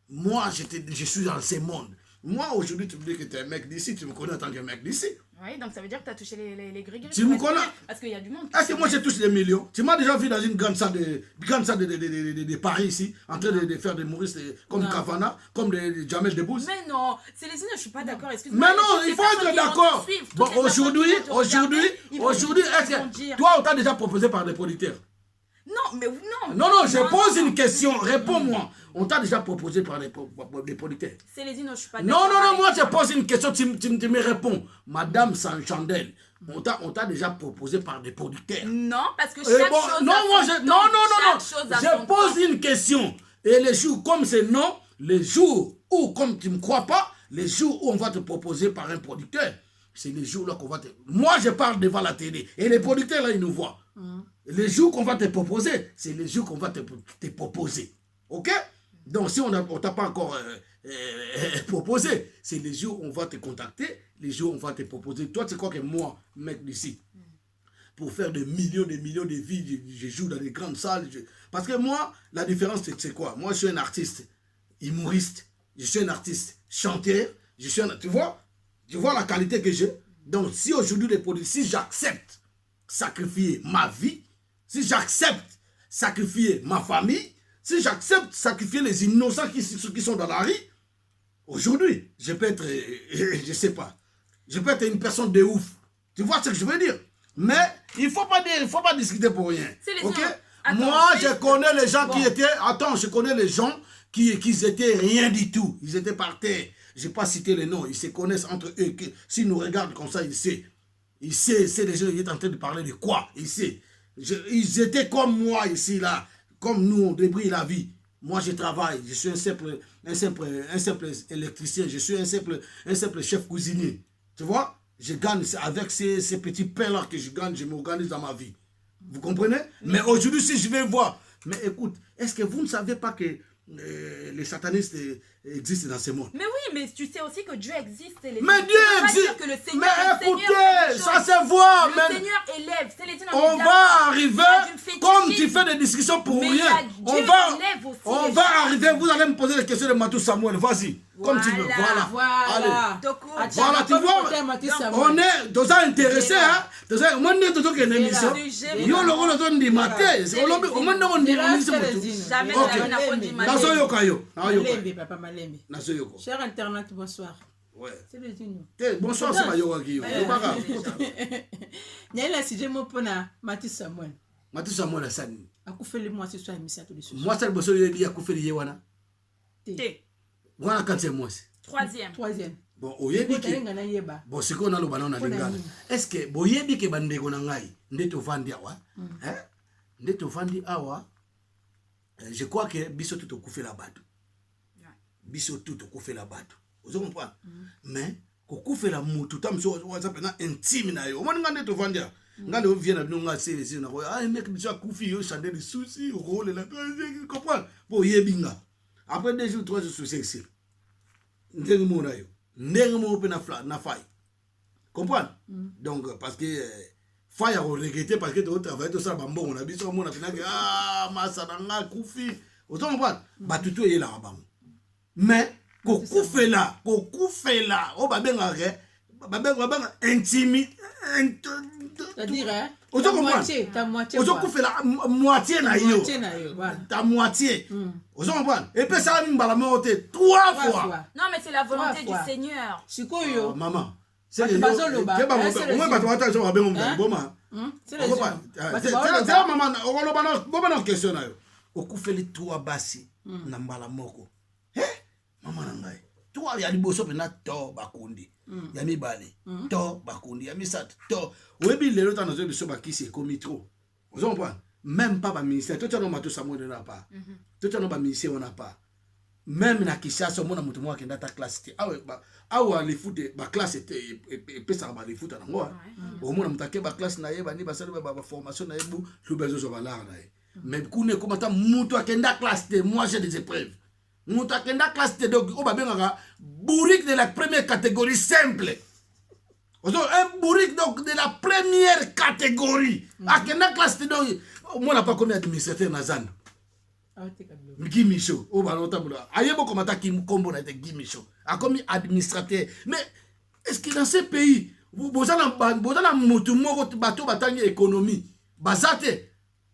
Moi, je suis dans ce monde. Moi, aujourd'hui, tu me dis que tu es un mec d'ici, tu me connais en tant qu'un mec d'ici. Oui, donc ça veut dire que tu as touché les gris-gris. Tu me connais? Parce qu'il y a du monde. Est-ce que moi, je touche des millions? Tu m'as déjà vu dans une grande salle de Paris ici, en train de faire des humoristes comme Cavana, comme des Jamel Debbouze? Mais non, c'est les signes, je suis pas d'accord. Excuse-moi. Mais non, il faut être d'accord. Bon, aujourd'hui, est-ce que toi, on t'a déjà proposé par des producteurs? Non, mais non. Non, je pose une question, réponds-moi. On t'a déjà proposé par des producteurs? C'est les signes, je suis pas Non, d'accord. moi je pose une question, tu me réponds. Madame sans chandelle, on t'a déjà proposé par des producteurs? Non, parce que chaque chose. Non, chaque chose je pose une question. Et les jours comme c'est non, les jours où, comme tu ne me crois pas, les jours où on va te proposer par un producteur, c'est les jours là qu'on va te... Moi, je parle devant la télé. Et les producteurs là, ils nous voient. Les jours qu'on va te proposer, c'est les jours qu'on va te proposer. Ok? Donc, si on t'a pas encore proposé, c'est les jours où on va te contacter, les jours où on va te proposer. Toi, tu crois que moi, mec d'ici, pour faire des millions de vies, je joue dans des grandes salles. Parce que moi, la différence, c'est quoi? Moi, je suis un artiste humoriste, je suis un artiste chanteur, tu vois la qualité que j'ai. Donc, si aujourd'hui, les produits, si j'accepte sacrifier ma vie, si j'accepte sacrifier ma famille, si j'accepte sacrifier les innocents qui sont dans la rue, aujourd'hui, je peux être, je sais pas, je peux être une personne de ouf. Tu vois ce que je veux dire? Mais il faut pas discuter pour rien. Ok? Attends, moi, je connais les gens qui étaient... Attends, je connais les gens qui étaient rien du tout. Ils étaient par terre. Je n'ai pas cité les noms. Ils se connaissent entre eux. S'ils nous regardent comme ça, ils savent. Il sait les gens, il est en train de parler de quoi? Il sait. Ils étaient comme moi ici, là. Comme nous, on débrouille la vie. Moi, je travaille. Je suis un simple électricien. Je suis un simple chef cuisinier. Tu vois? Je gagne avec ces petits pains-là que je gagne. Je m'organise dans ma vie. Vous comprenez? Mais aujourd'hui, si je vais voir... Mais écoute, est-ce que vous ne savez pas que les satanistes existent dans ce monde? Mais oui, mais tu sais aussi que Dieu existe. Mais Dieu existe. Que le Seigneur, mais écoutez, ça se voit. Le Seigneur élève. On va arriver, comme tu fais des discussions pour rien. On va arriver, vous allez me poser des questions de Matou Samuel. Vas-y, comme tu veux. Voilà. Allez. Voilà, tu vois, on est tous intéressés. Moi, on est tous une émission. Yo, le rôle de Ndimaté. On m'a demandé une émission. Jamais Cher Internet, bonsoir. Ouais. C'est le Junior. Bonsoir, c'est Mayoga Guillaume. Il y a un sujet pour Mathis Samuel. Mathis Samuel a sani. A coufé moi ce soir, émission tous les soirs. Moi, c'est le bosso de a coufé les wana. Voilà quand c'est moi. Troisième. Bon, oyebi ke. Bon, c'est qu'on a le ballon à l'ingala. Est-ce que boyebi ke bande gonangai ndeto vandi awa? Ndeto vandi awa. Je crois que biso tout au coufé la batu. Biso tout au coufé la batu. Vous comprenez? Mais ko coufé la mutu tam so WhatsApp na intime na yo. Omani ngande to vandi. Ngale vient na binonga c'est na ko ah mec biso koufi yo chandé de souci rôle là. Tu comprends? Bon yebinga. Après 2 jours 3 jours sur sexy. Ndenge mo na yo. Ndenge mo pe na faille. Comprends? Donc parce que faille à regretter parce que tu travailles tout ça bambon on a biso mo na fina que ah masa na koufi. Vous comprenez? Batutu est là bambon. Mais Koku fait là, oh babenga intime, c'est-à-dire ta moitié la moitié na yo, ta moitié, vous comprenez? Et puis ça me balamote 3 fois. Non mais c'est la volonté du Seigneur. Sikoyo. Maman, c'est le maman, on question na yo. Koku fait les 3 basi na mbala moko. Maman nangai. Toi ya liboso pena to bakundi. Ya mibale. To bakundi, ya misat to. Webi lelo ta nazo biso bakisi ekomi trop. Vous comprenez? Même pas ba ministère. Toi tu as Matou Samuel na pas. Toi tu as ba ministère on n'a pas. Même na Kishasa mona mutu mwa kenda ta classe te. Awa le foot ba classe était pesa ba le foot na ngo. Au mona mutake ba classe na ye ba ni ba sala ba formation na ye bu lu bezo so ba la na ye. Mais kune comment ta muto akenda classe T, moi j'ai des épreuves. Muto akenda classe T, donc on va bien bourrique de la première catégorie simple. Un bourrique donc de la première catégorie. Akenda classe T, donc moi n'a pas commis administrateur Nazan. Guy Michaud, oh bah longtemps ayebo comment ta Kim Kombo na Guy Michaud. A commis administrateur. Mais est-ce que dans ces pays vous avez mutu moko bato batangi économie bazate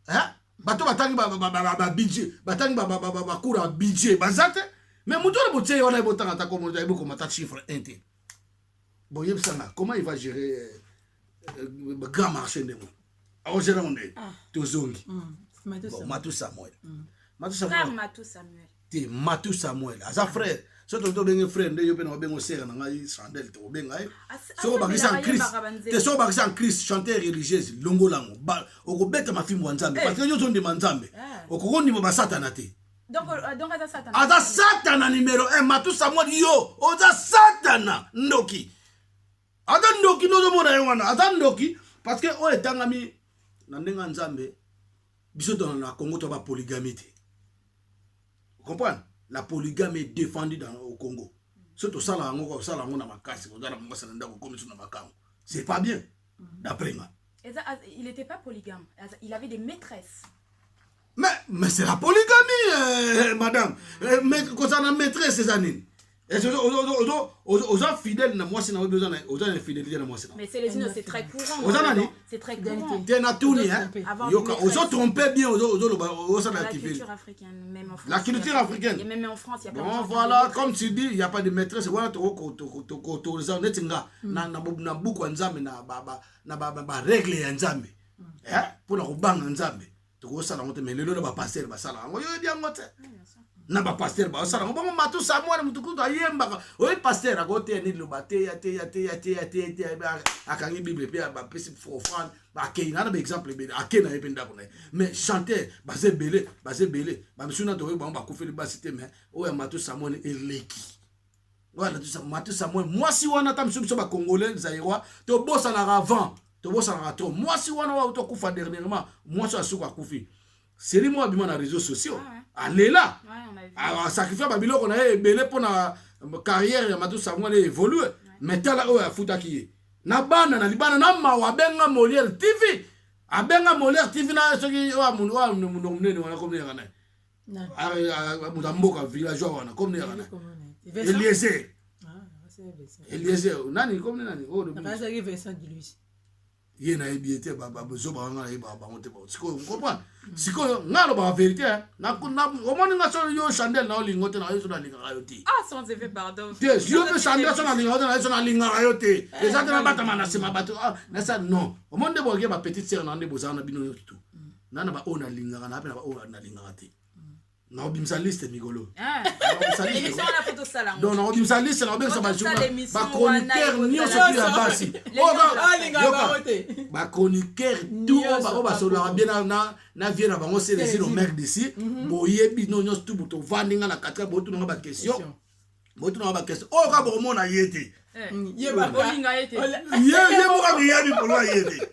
hein bato batangi ba budget batangi ba cours budget bazate mais mutu le botie on a botanga ta comme on comment ta chiffre inté bon yebsanga comment il va gérer grand marché de moi alors gérer on est tozongi Matou Samuel Matou Samuel asa frère surtout to benga frère nde yo pe na benga sera na ngai Chandel to benga so bakisa en Christ te so bakisa en Christ chanteur religieuse longo lango okobeta mafimu wa Nzambe parce que yo zonde manzambe okokondi ba satana te donc satana ada satana numéro 1 Matou Samuel yo oza satana ndoki ada ndoki no mona yo wana ada ndoki parce que o etangami na ndenga Nzambe biso dans la Congo to ba polygamie te. Vous comprenez? La polygamie est défendue au Congo. Surtout ça, c'est pas bien, d'après moi. Il n'était pas polygame. Il avait des maîtresses. Mais c'est la polygamie, madame. Mais quand on a maîtresse, ces années. Et aux gens fidèles, moi, c'est besoin de fidélité. Mais c'est c'est très courant. C'est très courant. Tu es naturel, hein? Aux autres trompés bien, la culture africaine, même en France. La culture africaine. Et même en France, il y a pas bon, voilà, comme tu dis, il n'y a pas de maîtresse. Voilà, tu as na buku nzambe na règle ya nzambe. Pour la kubanga nzambe. Tu as ça mais le ba passer ba sala. Yo dia ngote. Na ba pasteur ba sala ngo Matou Samuel mutukutu ayemba oyi pasteur agote ni lobate ya te akangi bible pe ba pesi offrande ba keina na exemple be akena ependa kona mais chanter basé belé ba misuna to ba kufeli ba cité mais oya Matou Samuel eleki voilà tout ça Matou Samuel moi si wana tam so ba congolais zaïrois to bossa na avant to bossa na trop moi si wana wa to kufa dernièrement moi so asuka kufi c'est moi bima na réseaux sociaux allez là alors sacrifier babiloko na ebele pona carrière ya Matou Samuel évoluer mais tala o afuta ki na bana na libana na mawa benga Molière TV abenga Molière TV na soki wa munene wana comme ne kana na mudamboka villageois wana comme ne kana Eliezer nani comme nani o de ça qui Vincent de Louis ye na ebiete ba zo ba ngala ba monte ba siko comprendre siko ngalo ba vérité na au moins nga so yo Chandel na olingote na yo na linga yoti sans effet pardon yes yo be Chandel so na lingote na yo na linga yoti les autres na bata mana sima bato na ça non au monde bo ke ba petite sœur na ndebo za na bino yo tout na ba ona linga na ba ona na linga te na obimsa liste migolo l'émission la photo salon donc na obimsa liste na obimsa ba chroniqueur nyonso tu ya basi ba chroniqueur tout ba so la bien na vie na bango c'est les mec d'ici boyebi no nyonso tout buto vandinga na katra botu na ba question o ka bo mona yete yeba olinga yete ye mo ka yebi pour la yete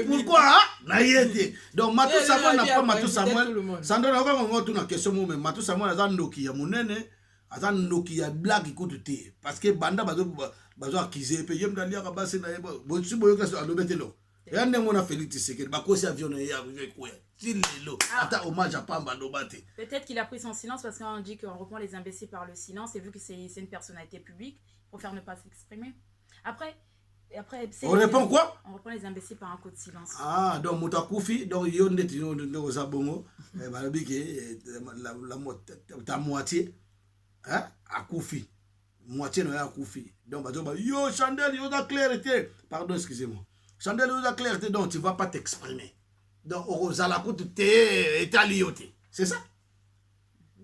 pourquoi na yete donc Matou Samuel n'a pas Matou Samuel sando na ko ngotu na question mo mais Matou Samuel aza ndoki ya munene aza ndoki ya blague ikutu parce que banda bazo accuser pe yem dalia ka base na yeba bo si boyo ka alobetelo ya ndemo na Félix Tshisekedi ba kosi avion na ya ko ya tilelo ata hommage à Pamba Ndobate. Peut-être qu'il a pris son silence parce qu'on dit qu'on reprend les imbéciles par le silence et vu que c'est une personnalité publique pour faire ne pas s'exprimer. Après, on répond quoi? On reprend les imbéciles par un coup de silence. Ah, donc Moutakufi, donc il y a des abonnements, la moitié, hein, à Koufi. Moitié à Koufi. Donc, yo, Chandel, yo, la clarté. Pardon, excusez-moi. Chandel, yo, la clarté, donc tu ne vas pas t'exprimer. Donc, au Zalakout, t'es alioté. C'est ça?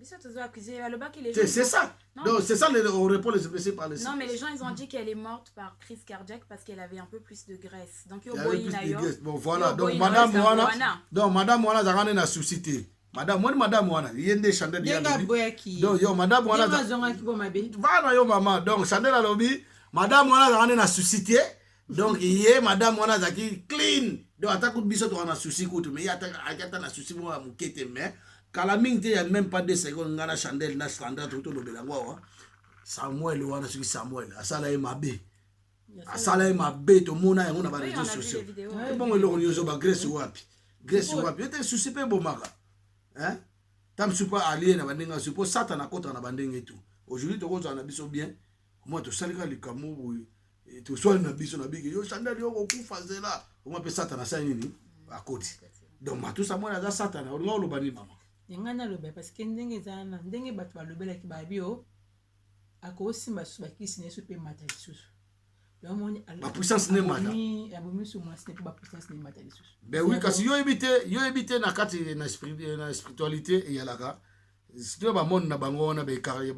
C'est ça. Non, donc c'est ça, on répond les imbéciles par les non, mais les gens ils ont dit qu'elle est morte par crise cardiaque parce qu'elle avait un peu plus de graisse. Donc bon voilà, donc madame Wana zangane na suscité. Madame Wana, yende Chandel ya lobby. Donc yo madame Wana voilà yo maman. Donc Chandel a lobby, madame Wana zangane na suscité. Donc yé madame Wana zaki clean. donc attaque biso to na souci kutu mais ata na souci mo mukete mais kala mingi te ya même pas 2 secondes ngana chandelle na standard to lo belango wa Samuel wana soki Samuel asala ye mabe asala ye mabe to mona yango na ba réseaux sociaux bon eloko nyoso ba Grèce wapi ete souci pe bomaka hein tam supa allié na bandenga supo satana kota na bandenge tout aujourd'hui to ko na biso bien moi to salika likamo boy to soin na biso na bigi yo chandelle yo ko kufazela o mo pe satana sa nini akoti donc matu Samuel aza satana o lo bani mama ngana lobe parce que ndenge zana ndenge bato balobela ki babio akosimba subakisi neso pe mata lisusu la puissance n'est mata ben oui kasi yo éviter na kati na spiritualité et yalaka c'est ba monde na bango na ba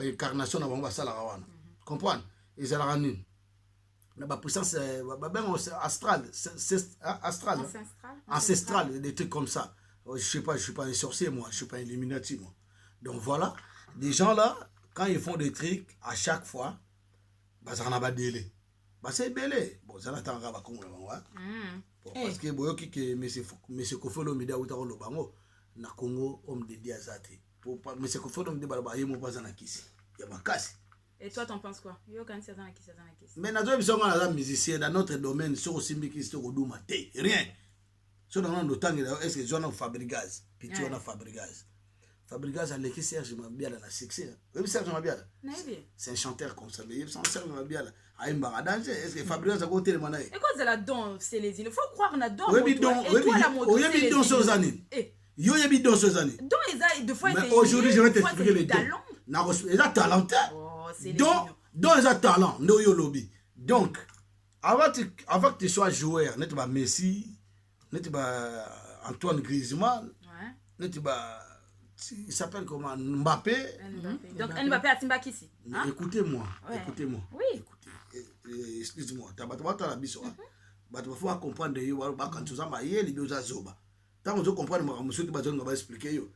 incarnation na bango basala wana comprendre ezalaka nini na ba puissance ba ben ancestral des trucs comme ça. Je suis pas un sorcier moi, je suis pas un illuminati moi. Donc voilà, des gens là quand ils font des trucs à chaque fois bah ça n'a pas délai. Bah c'est belé. Bon ça n'a pas de Congo là. Parce que boyoki que monsieur Kofolo Mida utaro lo bango na Congo homme de diazate. Pour pas monsieur Kofolo Mida ba yemo pas na kisi. Ya makasi. Et toi t'en penses quoi? Yo quand c'est dans la kisi. Mais na biso ngana za musicien dans notre domaine sur Simbiki sur Oduma té rien. So dans le temps est-ce que Joana Fabregas Pitu na Fabregas Fabregas a l'écrit Serge Mabiala na succès oui Serge Mabiala c'est un chanteur comme ça mais Serge Mabiala a une barre danger est-ce que Fabregas a côté le manaï et quoi c'est la don c'est les îles il faut croire na don oui don oui oui don ces années yo yebi don ces années don ils de fois mais aujourd'hui je vais t'expliquer les dons na ils a talenté don ils a talent no yo lobby donc avant que tu sois joueur net ba Messi net ba Antoine Griezmann net ba il s'appelle comment Mbappé. Donc Mbappé a Timba ici. Écoutez-moi. Oui. Écoutez, excuse-moi. Tu vas la biso. Il faut comprendre quand tu as maillé les deux zoba. Tant que tu comprends monsieur tu vas expliquer yo.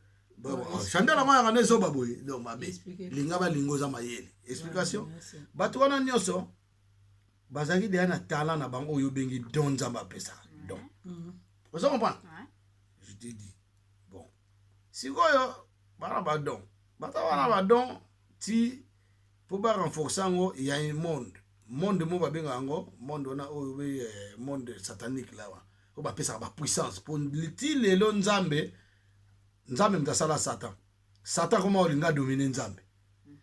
Chandela ma na zoba boy. Donc mabe. Linga ba lingo za maillé. Explication. Batu wana nyoso bazaki de na talent na bango yo bengi don za Mbappé ça. Donc. Vous comprenez? Je te dis. Si vous avez un don, si pour renforcer, il y a un monde. Monde monde satanique là. On va appeler ça la puissance. Pour les longs Nzambe, Nzambe mtasala Satan. Satan comment on a dominé Nzambe.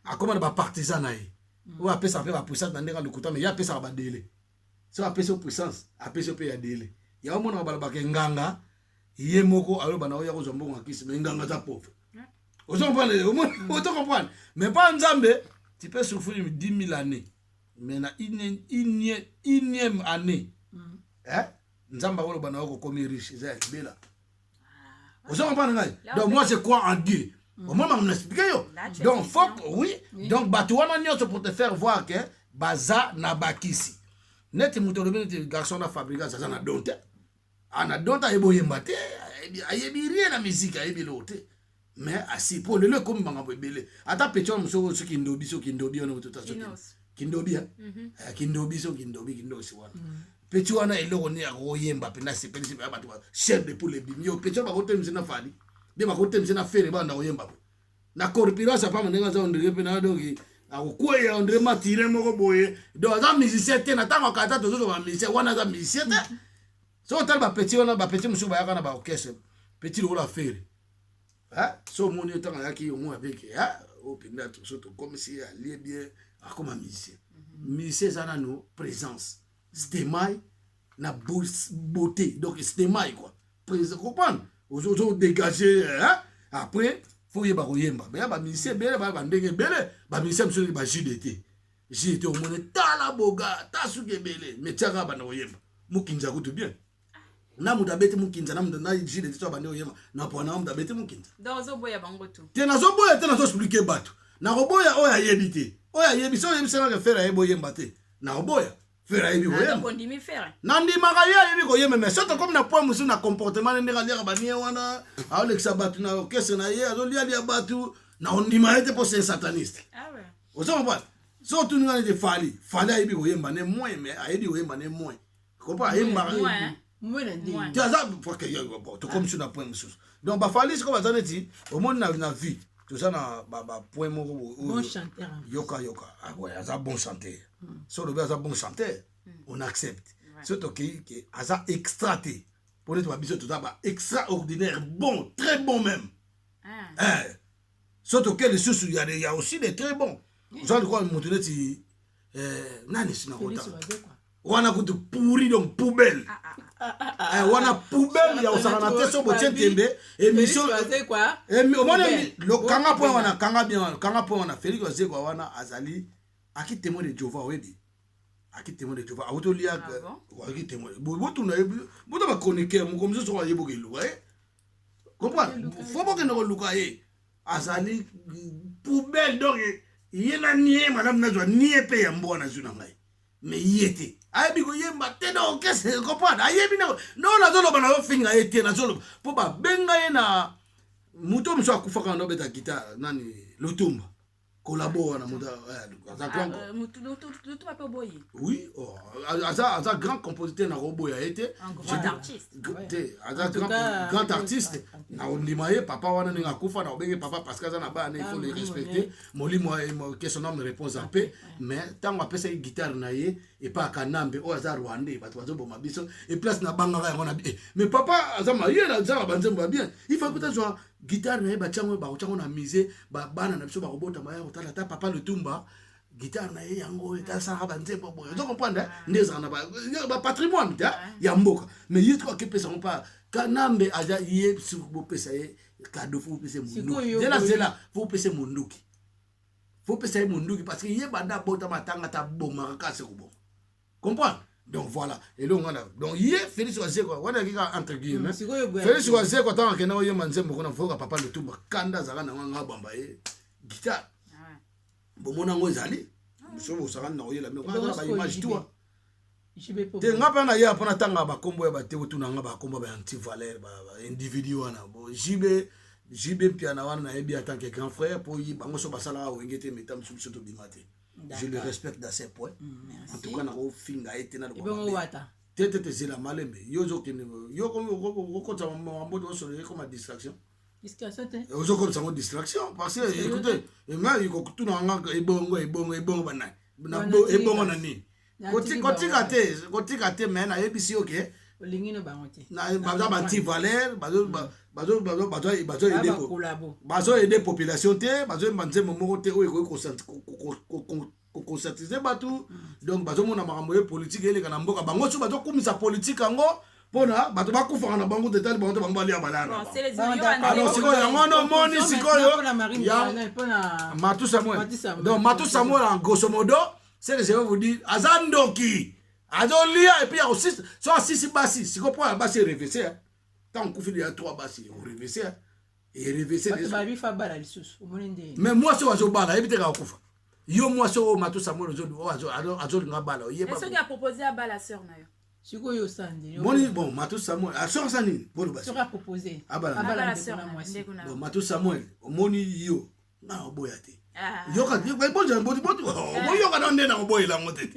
A comment on va partisan naï. On va appeler ça la puissance dans le côté mais il y a appeler ça la délai. Si on appelle ça puissance, appeler ça la délai. Il y a un monde on va appeler nganga. Yé moko alors bana oya ko zombo ngakisi mais nganga za pauvre. Vous comprenez? Vous comprenez? Mais pas Nzambe, tu peux souffrir 10 000 années. Mais na unième année. Hein? Nzamba ko bana ko comme riche, c'est bela. Vous comprenez? Donc moi je crois en Dieu. Au moment on explique yo. Donc faut oui, donc batuana nyoto pour te faire voir que baza na bakisi. Net mutolobe de garçon na fabriquer ça na donte. Ana donta ebo yembate ayebi rien na musique ayebi lote mais asi pour le comme banga bebele ata pecho muso so kindobi ona utota so kindobi kindobi si wana pecho wana eloko ni akoyemba pena sepelisi ba batu chef de pour les bimio pecho ba kote mzina fali be ba kote mzina fere ba na oyemba na corpulence pa mandenga za ondre pena doki akokuya ondre matire moko boye do za musicien te na tango kata tozo ba musicien wana za musicien te. So tal ba petit on ba petit monsieur ba yakana ba orchestre petit le la faire hein so mon temps yaki au moins avec hein au pinda tout so comme si allié bien comme musicien ça no présence c'était mai na beauté donc c'était mai quoi présence comprendre aux autres dégager hein après faut y ba koyemba mais ba musicien bele ba ndenge bele ba musicien monsieur ba JDT au moins tala boga tasuke bele mais tiaka ba na koyemba mukinza kutu bien na mutabete mukinza na mudana jide tso bande oyema na pona mutabete mukinza dans zoboya bango tu tena zo expliquer batu na roboya oya yebite oya yebiso yebisana ke fera yebo yemba te na roboya fera yebi oyema donc on dit mi faire na ndima ka yebi ko yema mais surtout comme na point musu na comportement ne ngaliaka banie wana Alexa batu na orchestre na ye azo lia batu na ondima ete pour c'est sataniste ouais ozo pas so tu ngane de fali yebi ko yemba ne moins mais ayebi ko yemba ne moins comprends yemba moins Moins. tu as ça parce que bon tu comme sur na point monsieur donc ba fali c'est comme ça dit au monde na vie tout ça na ba point moko bon chanteur yoka ah ouais ça bon chanteur so le ça bon chanteur on accepte surtout que ça extraté pour être biso tout ça ba extraordinaire bon très bon même surtout que les choses il y a aussi des très bons genre quoi montrer ti nani sina kota wana kutu pourri donc poubelle wana poubelle ya osana te so botie tembe émission quoi le kanga point wana kanga point wana Félix Ozé quoi wana azali aki témoin de Jéhovah oyebi aki témoin de Jéhovah auto lia aki témoin botu na botu ba chroniqueur mo comme ça so yebo ke luka comprendre faut pas que no luka azali poubelle donc yena nie madame nazwa nie pe ya mbona zuna ngai mais yete ayebi ko yemba te donc qu'est-ce que comprendre ayebi non na zolo bana finga ete na zolo po ba benga ye na muto mso akufa no beta guitare nani Lutumba collabore na muto Lutumba pe boye oui aza grand compositeur na robo ya été un grand artiste aza grand artiste na ondimaye papa wana ninga kufa na obenge papa parce que ça na ba il faut le respecter molimo que son homme repose en paix mais tant on pesa guitare na ye et pas kanambe o aza rwandais bato bazo boma biso et place na banga ya ngona mais papa aza maye na za banzemba bien il faut que tu sois guitare na ye ba chango na mise ba bana na biso ba robota maya otala ta papa Lutumba guitare na ye yango eta sa ba nzembo boyo zo comprendre ndeza na ba patrimoine ta ya mboka mais yitko akepesa pas kanambe aja ye sur bo pesa ye cadeau faut pesa munduki zela faut pesa munduki faut pesa munduki parce que ye banda bota matanga ta boma ka se ko bon comprendre donc voilà et là on a donc ye Félix Ozé quoi wana kika entre guillemets Félix Ozé quoi tant que na ye manzembo ko na foka papa Lutumba kanda zaka na nga bamba ye guitare bon mon ango ezali so bo saka na oyela mais on ba image toi te nga pa na ya pona tanga ba kombo ya ba te tuna nga ba kombo ba anti valeur ba individu wana bo jibe piana wana na ebi en tant que grand frère pour yi bango so basala wengete metam subsoto bimate je le respecte dans ses points en tout cas na o finga ete na bon wata tete zela malembe yozo kene yo ko ta mambo do so comme distraction ozo comme ça une distraction parce que écoutez et moi il ko tuna nga ebongo bana na ebongo na ni kotika te mais na ebisi OK olingino bangote na baza banti valeur bazo aider population te bazo banzembo moko te o ko conscientiser batu donc bazo mona makambo politique ele kana mboka bango so bazo kumisa politique ango pona bato bakufa na bango detali bango bango balia balana alors siko yango no moni sikoyo ya Matou Samuel donc Matou Samuel en grosso modo c'est que je vais vous dire azandoki azolia et puis aussi soit si basi siko point basi reverser tant qu'on fait il y a 3 basi reverser et reverser mais moi so azo bala ebite ka kufa yo moi so Matou Samuel azo nga bala yeba est-ce qu'il a proposé à bala sœur na yo siko yo sandi moni bon Matou Samuel a sœur sani bon basi sera proposé bala sœur bon Matou Samuel moni yo na oboya te yo ka bon jambo bon yo ka donne na oboya la moté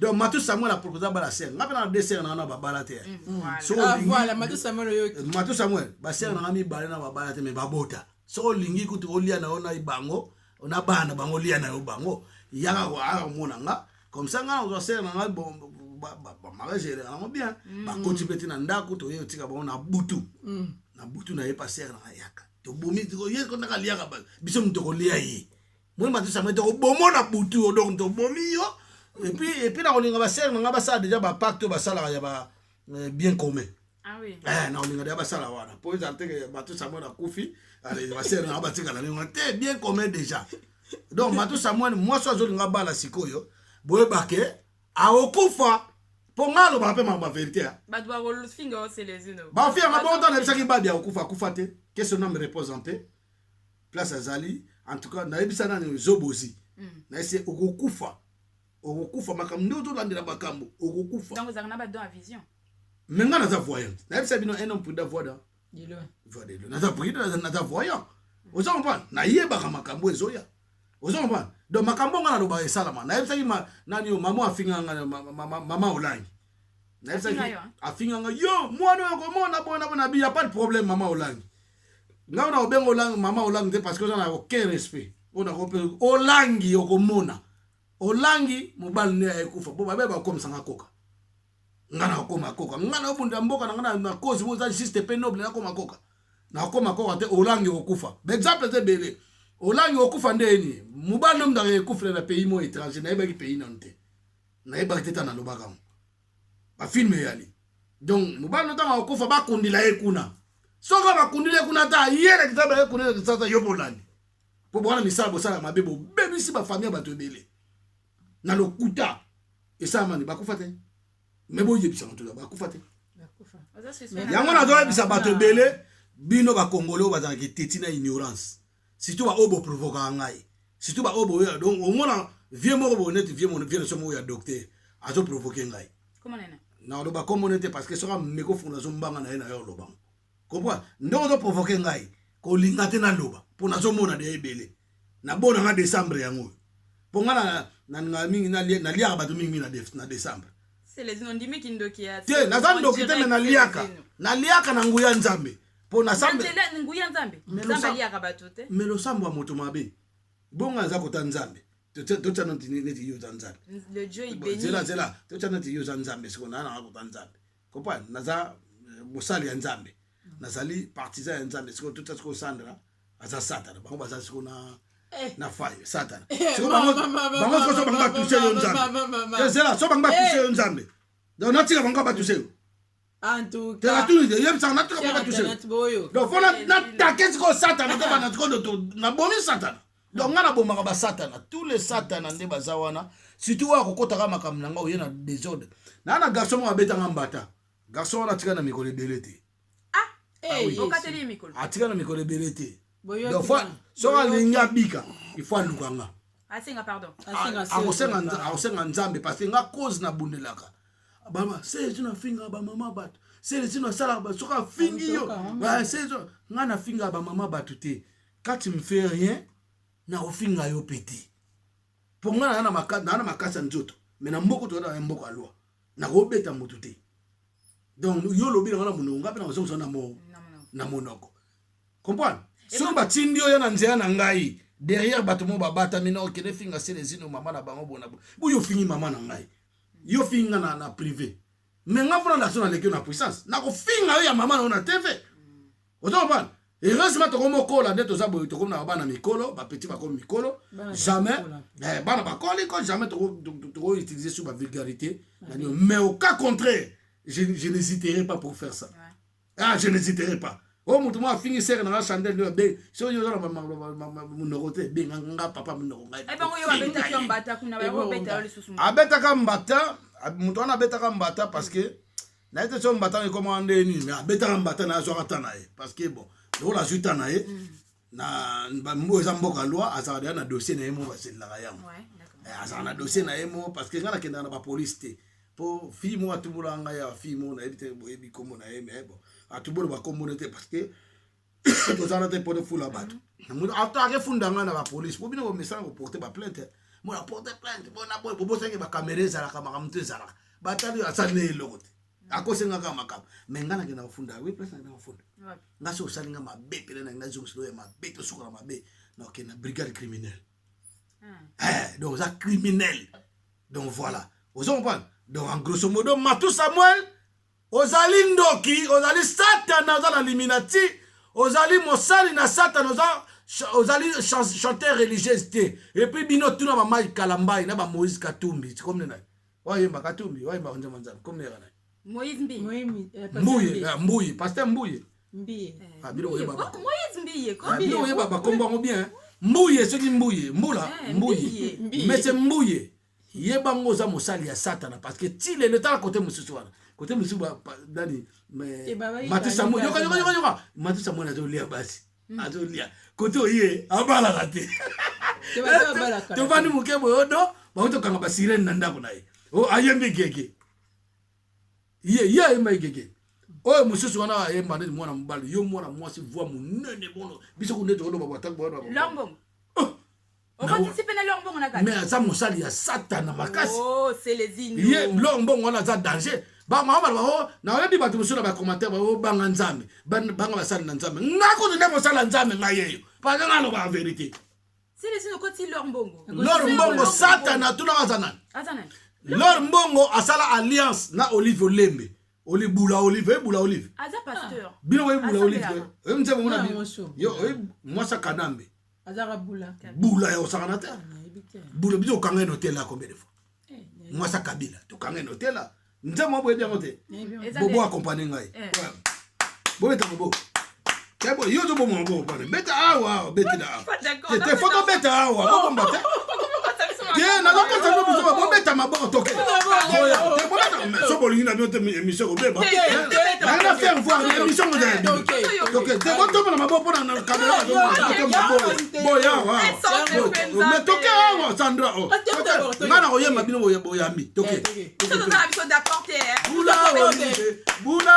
donc Matou Samuel a proposé bala sœur nga na dessert na bala te so voilà Matou Samuel ba sœur na mi bala na bala te me babota so lingi kutu olia na ona ibango ona bana bango lia na bango yaka wa mona nga comme ça nga on sœur na bon mariage na bien ba koti beti na ndako to yo tika ba na butu na ye passer na yaka to bomi to ye ko na liaka ba biso mtoko lia yi moi Matou Samuel to bomo na butu o donc to bomi yo et puis na olinga ba ser na ba sa déjà ba pacte ba sala ya ba bien commun oui na olinga ba sala wana pour ça que Matou Samuel na kufi allez ba ser na ba tika na linga te bien commun déjà donc Matou Samuel moi so olinga ba la sikoyo boye bake a okufa pour ngalo ba pe ma vérité ba doit le finger c'est les unes ba fi ma bon dans ebisa ki ba dia okufa te que son homme représenté place azali en tout cas na ebisa na zobozi na ese okufa makambo ndoto landela makambo okufa donc vous avez pas dans vision mais ngana za voyant na ebisa bino un homme pour da voix dilo na za prix na za voyant ozo comprendre na yeba makambo ezoya ozo comprendre donc makambo ngana do ba esalama na ebisa ki nani maman afinga ngana mama olangi afinganga yo mwana okomona bona bi y a pas de problème maman olangi nga na obenga olangi mama olangi parce que on a aucun respect on a repéré olangi okomona olangi mobali ne ayekufa bo babe ba komsanga koka ngana okoma koka ngana obunda mboka ngana na cause mo za système pe noble na koma koka na koma koka te olangi okufa exemple te bele olangi okufa ndeni mobali no mdare ekufa na pays mo étranger na ebaki pays nante na ebaki teta na lobaka ba filme yali donc mobali no tanga okufa bakundila ekuna soka bakundile kuna ta yere kitabe ekuna sasa yobolani po bona misala bosala mabebo bebisi ba famille bato ebele na lokuta esamani bakufa te mebo yebisa bato bakufa te yango na dola bisa bato ebele bino ba congolais bazana ki tetina ignorance surtout ba obo provoka ngai surtout ba obo ya donc au moins vieux moko bonnet vieux somo ya docteur azo provoquer ngai comment nena na loba communauté parce que sera meko fondation mbanga na ena yo loba comprends ndo zo provoquer ngai ko lingate na loba pona zo mona de ebele na bona nga décembre yango ponga na mingi na lia bato mingi na décembre c'est les inondimi kindokia te na zando kite na liaka na nguya nzambe pona sambe nguya nzambe nzambe liaka bato te melo sambo moto mabe bonga za kota nzambe to neti yo nzambe le dieu il bénit zela to neti yo nzambe siko na kota nzambe comprendre naza mosali ya nzambe nazali partisan ya nzambe siko to tsako sandra aza satana bango baza siko na faille satana siko bango so bango toucher yo nzambe zela so bango toucher yo nzambe donc natika bango ba toucher en tout cas tu yem sa natika bango ba toucher donc fona na takesi ko satana to bana ko na bomi satana donc ngana bomaka ba satana tous les satana nde bazawana surtout wa kokotaka makamna nga oyena désordre na garçon mo abetanga mbata garçon na tika na mikolo belete okateli mikolo atika na mikolo belete donc fois so alinga bika il faut lukanga asenga pardon asenga nzambe parce que nga cause na bundelaka baba c'est une finga ba mama bat c'est une sala ba soka fingi yo ba c'est nga na finga ba mama batute quand tu me fais rien na ofinga yo petit pour nga na makasa nzoto mais na mboko to na mboko alwa na robeta motute donc yo lobi na munonga pe na zo na monoko comprendre so ba tindio ya na nzea na ngai derrière batumo babata mina okene finga selezino mama na bango bona bu yo fingi mama na ngai yo finga na privé mais nga fona national leki na puissance na ko finga yo ya mama na TV ozo ban heureusement to komo kola ndeto za boyo to komo na bana mikolo ba petit ba komo mikolo jamais bana ba koli ko jamais to utiliser sur ba vulgarité mais au cas contraire je n'hésiterai pas pour faire ça je n'hésiterai pas oh mutu mo afingi sere na chandelle de be so yo na munorote be nga papa munoro ngai bango yo abeta ki mbata kuna ba robeta le susu abeta ka mbata mutu ana abeta ka mbata parce que na ete so mbata ko mande ni mais abeta ka mbata na so katana parce que bon do la juta na na mbo za mboka loi azala na dossier na yemo ba sella ga yamo azala na dossier na yemo parce que ngala kenda na ba police te po fi mo atubula nga ya fi mo na ebite bo ebi komo na mais bon atubolo ba communauté parce que to zana te pour fula bato mu atake funda nga na ba police po bino message ko porter ba plainte mo la porter plainte bona bo senge ba caméra za la kama mtu za la batali asane lokote akosenga kama kama mengana kina funda we place na funda ngaso salinga mabe pele na ngazo silo ya mabe to suka mabe na kena brigade criminelle donc ça criminel donc voilà vous comprenez donc en grosso modo Matou Samuel ozali ndoki ozali satana ozali eliminati ozali mosali na satana ozali chanteur religieuse te et puis bino tuna ba Mike Kalambai na ba Moïse Katumbi comme nena wayemba Katumbi wayemba onza manzana comme nena Moïse Mbuyi pasteur Mbuyi Mbiye bino yeba ba Moïse Mbiye bino yeba ba kombo ngo bien Mbuyi soki Mbuyi mbula Mbuyi mais c'est Mbuyi yeba ngoza mosali ya satana parce que tile le temps côté mususu wana côté mususu dani mais Matou Samuel yoka Matou Samuel azolia basi azolia côté oye abala kate to bani mukebo odo ba to kanga basirene na ndako naye o ayembe gege ye mai gege o mususu wana ayemba ndi mwana mbalo yo mwana mwasi voix munene bono biso kuneto odo babata bono longo participer na longo na kati mais ça mosali ya satana makasi oh c'est les ignos ye longo wana za danger ba ma ba na oyebi bato mosusu na ba commentaire ba banga nzambe banga basali na nzambe ngako nde mosala nzambe ngayeyo pa nga lo ba vérité c'est les signes côté leur mbongo satana tuna azana azana leur mbongo asala alliance na Olive Olembe bula Olive aza pasteur bino we bula Olive mze mo na yo moi ça kanambe azara bula yo sakana te bula biso kanga no tela combien de fois moi ça kabila to kanga no tela nze mo boye bien moté bobo accompagner ngai bo beta bobo kebo yo zo bo mo bo beta awa beta da te photo beta awa bo mbata Tiens, n'a pas pensé que vous avez bête à ma barre toquée. T'es pas là, mais ça, bolini n'a pas émission au débat. On a fait voir l'émission au débat. Donc, t'es pas tombé dans ma barre pour la caméra. Mais toqué, Sandra. Mana oye mabino oye ami. Toqué. Bula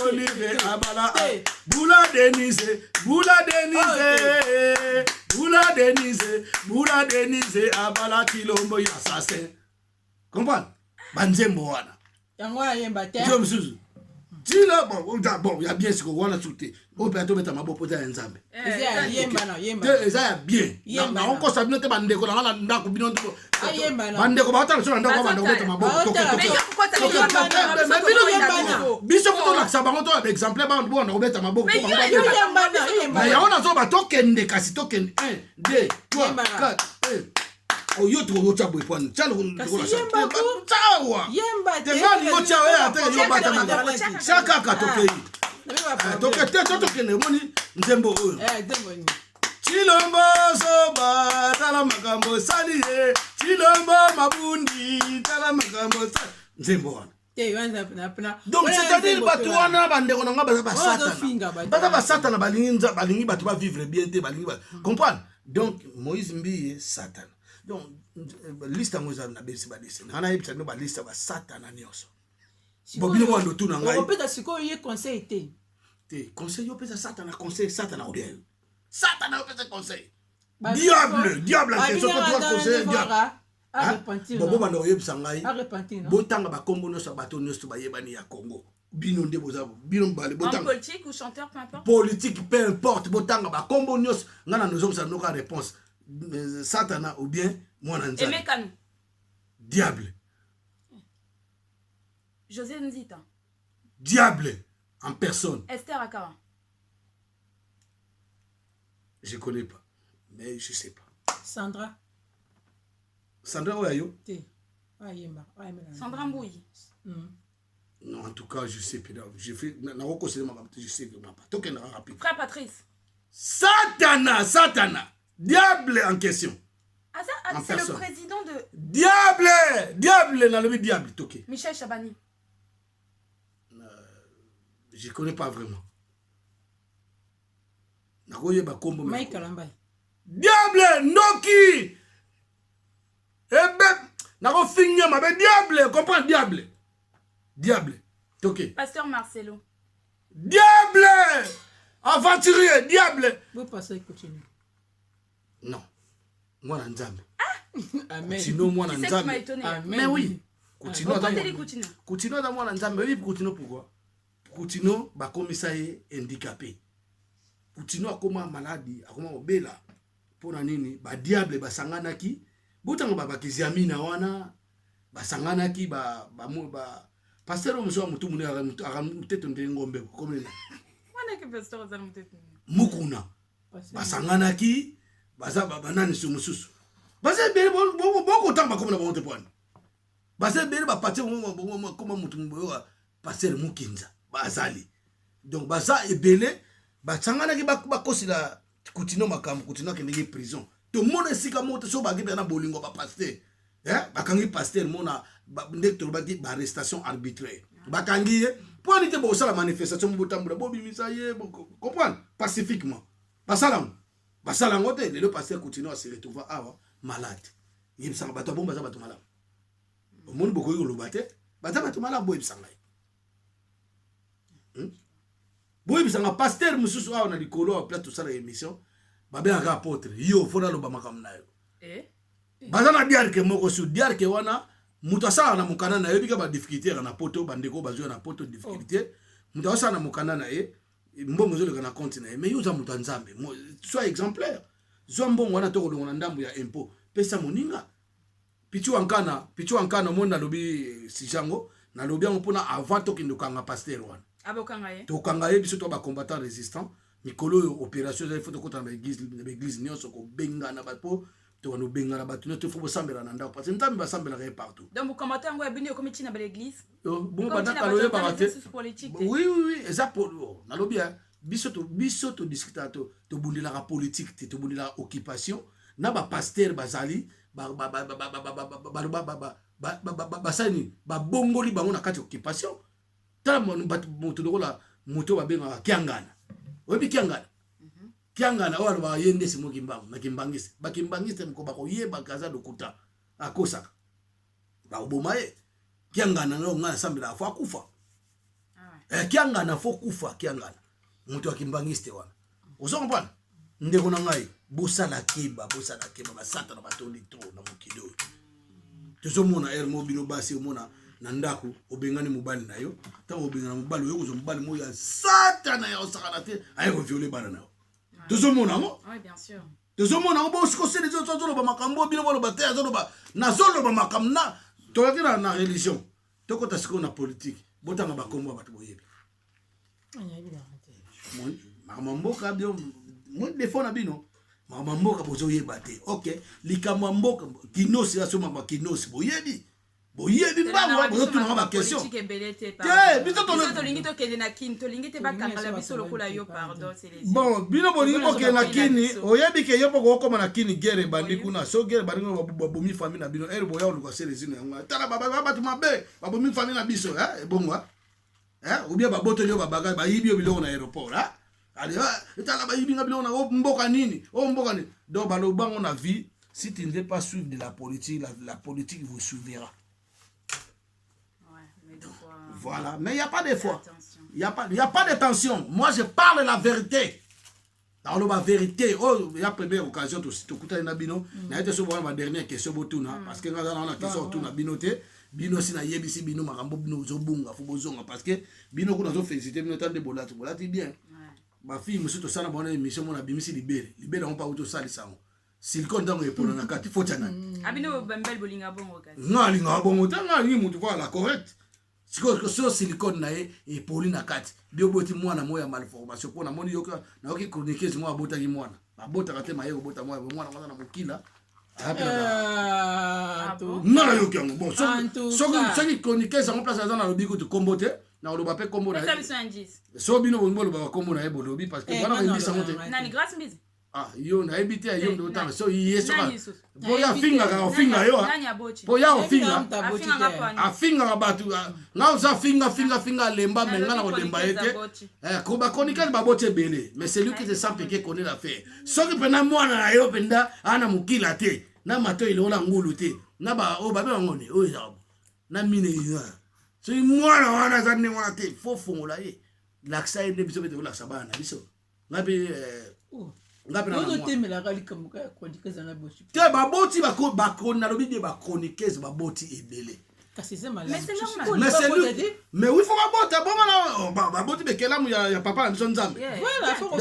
Olive, abala. Bula Denise. Bula Denise abala kilombo ya assassin. Comprends? Banzembo wana. Yango ayemba te. Dieu msuzu. Tila bon, ya bien ce qu'on a sauté. Au plateau beta mabo pota nzambe. Yemba. Eza bien. Na onko sabino te bande ko na ndako bino to. Bande ko bata so ndako bande ko beta mabo. Biso ko la sabango to exemplaire ba ndo na beta mabo. Mais ya ona zo ba tokende kasi tokende 1 2 3 4 Oyo to go chabo ipon. Chalo ko la chawa. Yemba te. Te mali go chawa ya te yo bata mabo. Chaka ka tokei. Toke ne moni nzembo oyo. Nzembo ni. Chilombo soba tala makambo saliye. Chilombo mabundi tala makambo saliye. Nzembo wana. Donc c'est-à-dire bato wana bande ko nga ba satana. Ba satana balingi bato ba vivre bien te balingi ba. Comprendre? Donc Moïse Mbiye satana. Donc liste ngoza na besi ba dessin. Ana yebisa no ba liste ba satana nyonso. Bobino wando tuna ngai. On peut ta siko ye conseil te. Te conseil yo pesa satana conseil satana odien. Satana pesa conseil. Diable en question que toi conseil diable. Bobo bando yebisa ngai. Botanga ba kombo no sabato nyonso ba yebani ya Congo. Bino nde boza bino mbale botanga. Politique ou chanteur peu importe. Politique peu importe botanga ba kombo nyonso ngana nozo sa noka réponse. Satana ou bien moi na nzambe. Emekanu. Diable. José Nzita. Diable en personne. Esther Akawa. Je connais pas, mais je sais pas. Sandra. Sandra Oyayo. Sandra Mbouyi. Non, en tout cas, je sais pas. Je fais, je sais vraiment pas. Frère Patrice. Satana. Diable en question. Ah, c'est le président de... Diable, dans le diable, toqué. Michel Chabani. Je connais pas vraiment. Mike Kalambai. Diable, Noki. Nako finir ma diable, comprends diable. Toqué. Pasteur Marcelo. Diable. Aventurier, diable. Vous passez continue. Non. Moi na nzambe. Amen. Sinon moi na nzambe. Mais oui. Coutinho dans moi na nzambe. Oui, Coutinho pourquoi? Coutinho ba komisa ye handicapé. Coutinho akoma maladi, akoma obela. Pona nini ba diable basanganaki. Botanga ba bakiziamina wana basanganaki ba pasteur mso mutu mune akamuteto ndenge ngombe komena. Wana ke pasteur za muteto. Mukuna. Basanganaki baza banani sumususu. Baza bele boko tamba komena bonte pwana. Baza bele ba patie koma mutu mboyo pasteur Mukinza bazali. Donc baza ebele basanganaki bakosila Coutinho makambo Coutinho kendenge prison. To mona sika moto so bagibe na bolingo ba pasteur. Bakangi pasteur mona ndekto ba di arrestation arbitraire. Bakangi pour nite bo sala manifestation mbotambula bobi misaye comprendre pacifiquement. Basalam ngote le pasteur Coutinho se retrouve malade. Yebsanga bato bomba za bato malade. Omoni boko yo lobate bato malade bo yebsanga. Bo yebsanga pasteur mususu awa na likolo a plateau sala émission. Babe un apôtre yo fona lo bamaka mnayo bazana diarke moko su diarke wana mutasa na mukana na yebika ba difficulté na poto bandeko bazo na poto difficulté mutasa na mukana na ye mbongo zo le na compte na ye mais yoza mutanzambe soit exemplaire zo mbongo wana to ko na ndambu ya impôt pesa moninga pichu ankana mona lobi sijango na lobi yango pona avant to kindokanga pasteur wana abokanga ye to kanga ye biso to ba combattant résistant mikolo opération za foto kota na église nyonso ko benga na bapo to wana benga na bato to fo sambela na ndako parce que ntambi ba sambela re partout donc combattant ngo ya bino comme tina ba l'église bon badaka lo ye ba raté oui eza pour na lobi biso to discuter to bundila ka politique to bundila occupation na ba pasteur bazali basani babongoli bango na kati occupation tala moto lokola moto babenga kiangana oyebi kiangana oyo aloba yende simo kimbango na kimbangisi bakimbangisi mko bakoyeba kaza lokuta akosaka baoboma ye kiangana ngo ngana sambela afo akufa kiangana fo kufa kiangana moto akimbangisi wana ozokompana ndeko na ngai bosala keba basata na batoli to na mokido tozomona ermo bino basi omona na ndako obengani mobali na yo tango obengana mobali oyo kozo mobali moyo ya satana ya osakana te aye ko violer bana na yo tozomona ngo oui bien sûr tozomona ngo bosiko sele zo zo ba makambo bino bolo ba te zo ba na zolo ba makamna to yakira na religion to ko tasiko na politique botanga ba kombo ba to boyebi mamboka bio mo defona bino mamboka bozo yeba te OK likamwa mboka kinosi asoma ba kinosi boyebi mbango bozo tuna ba question biso to lingi to kende na kin to lingi te bakangala biso lokola yo pardon c'est les bon bino bolingi ko na kini oyebi ke yo poko koma na kini guerre bandi kuna so guerre bandi babomi famille na bino boya oluka sele zino yango tala baba tu mabe babomi famille na biso bongo ou bien baboto yo babaga ba yibi biloko na aéroport allez tala ba yibi ngabilo na mboka nini donc balobango na vie si tu ne veux pas suivre de la politique vous suivra. Voilà, mais il n'y a pas de foi. Il n'y a pas de tension. Moi, je parle la vérité. Alors, la vérité, il y a première occasion, tu écoutes un abino, il y a ma dernière question, parce que dans la question, tu as binoté, bino si na yebisi bino makambo bino zobunga fubozonga parce que bino kuna zo féliciter bino tan de bolati bien. Ma fille monsieur to sana bonne émission mon abimisi libéré on pas auto sali sango. Silicon dans répondre na kati fotana. Abino bambel bolinga bongo kati. Ngalinga bongo tanga ni mutu voilà correct. Siko so silicone na e poli na kati bio boti mwana moya malformation pona moni yoka na oki chroniquer mwa bota ki mwana babota kate maye bota mwana mwana na mokila to na yoki ngo bon so ki chroniquer ça en place dans la lobby ko to kombote na loba pe kombo na so bino bolo ba kombo na e bolobi parce que bana ba mbisa mote nani grâce mbizi yo na ebite yo ndo tanga so yeso ka boya finga ka finga yo boya finga batu nga uza finga lemba menga na lemba ete ko ba konika ba bote belé mais c'est lui qui te sent que connaît l'affaire so ki pena mwana na yo penda ana mukila te na mato ile ola ngulu te na ba o ba be ngone o ya na mine ina so mwana wana zanne mwana te fo fongola ye laksa ende biso bete laksa bana biso ngabe te baboti bakoni na lobi de bachroniqueuse baboti ebele mais oui faut babota bomana baboti bekelamu ya papa na biso nzambe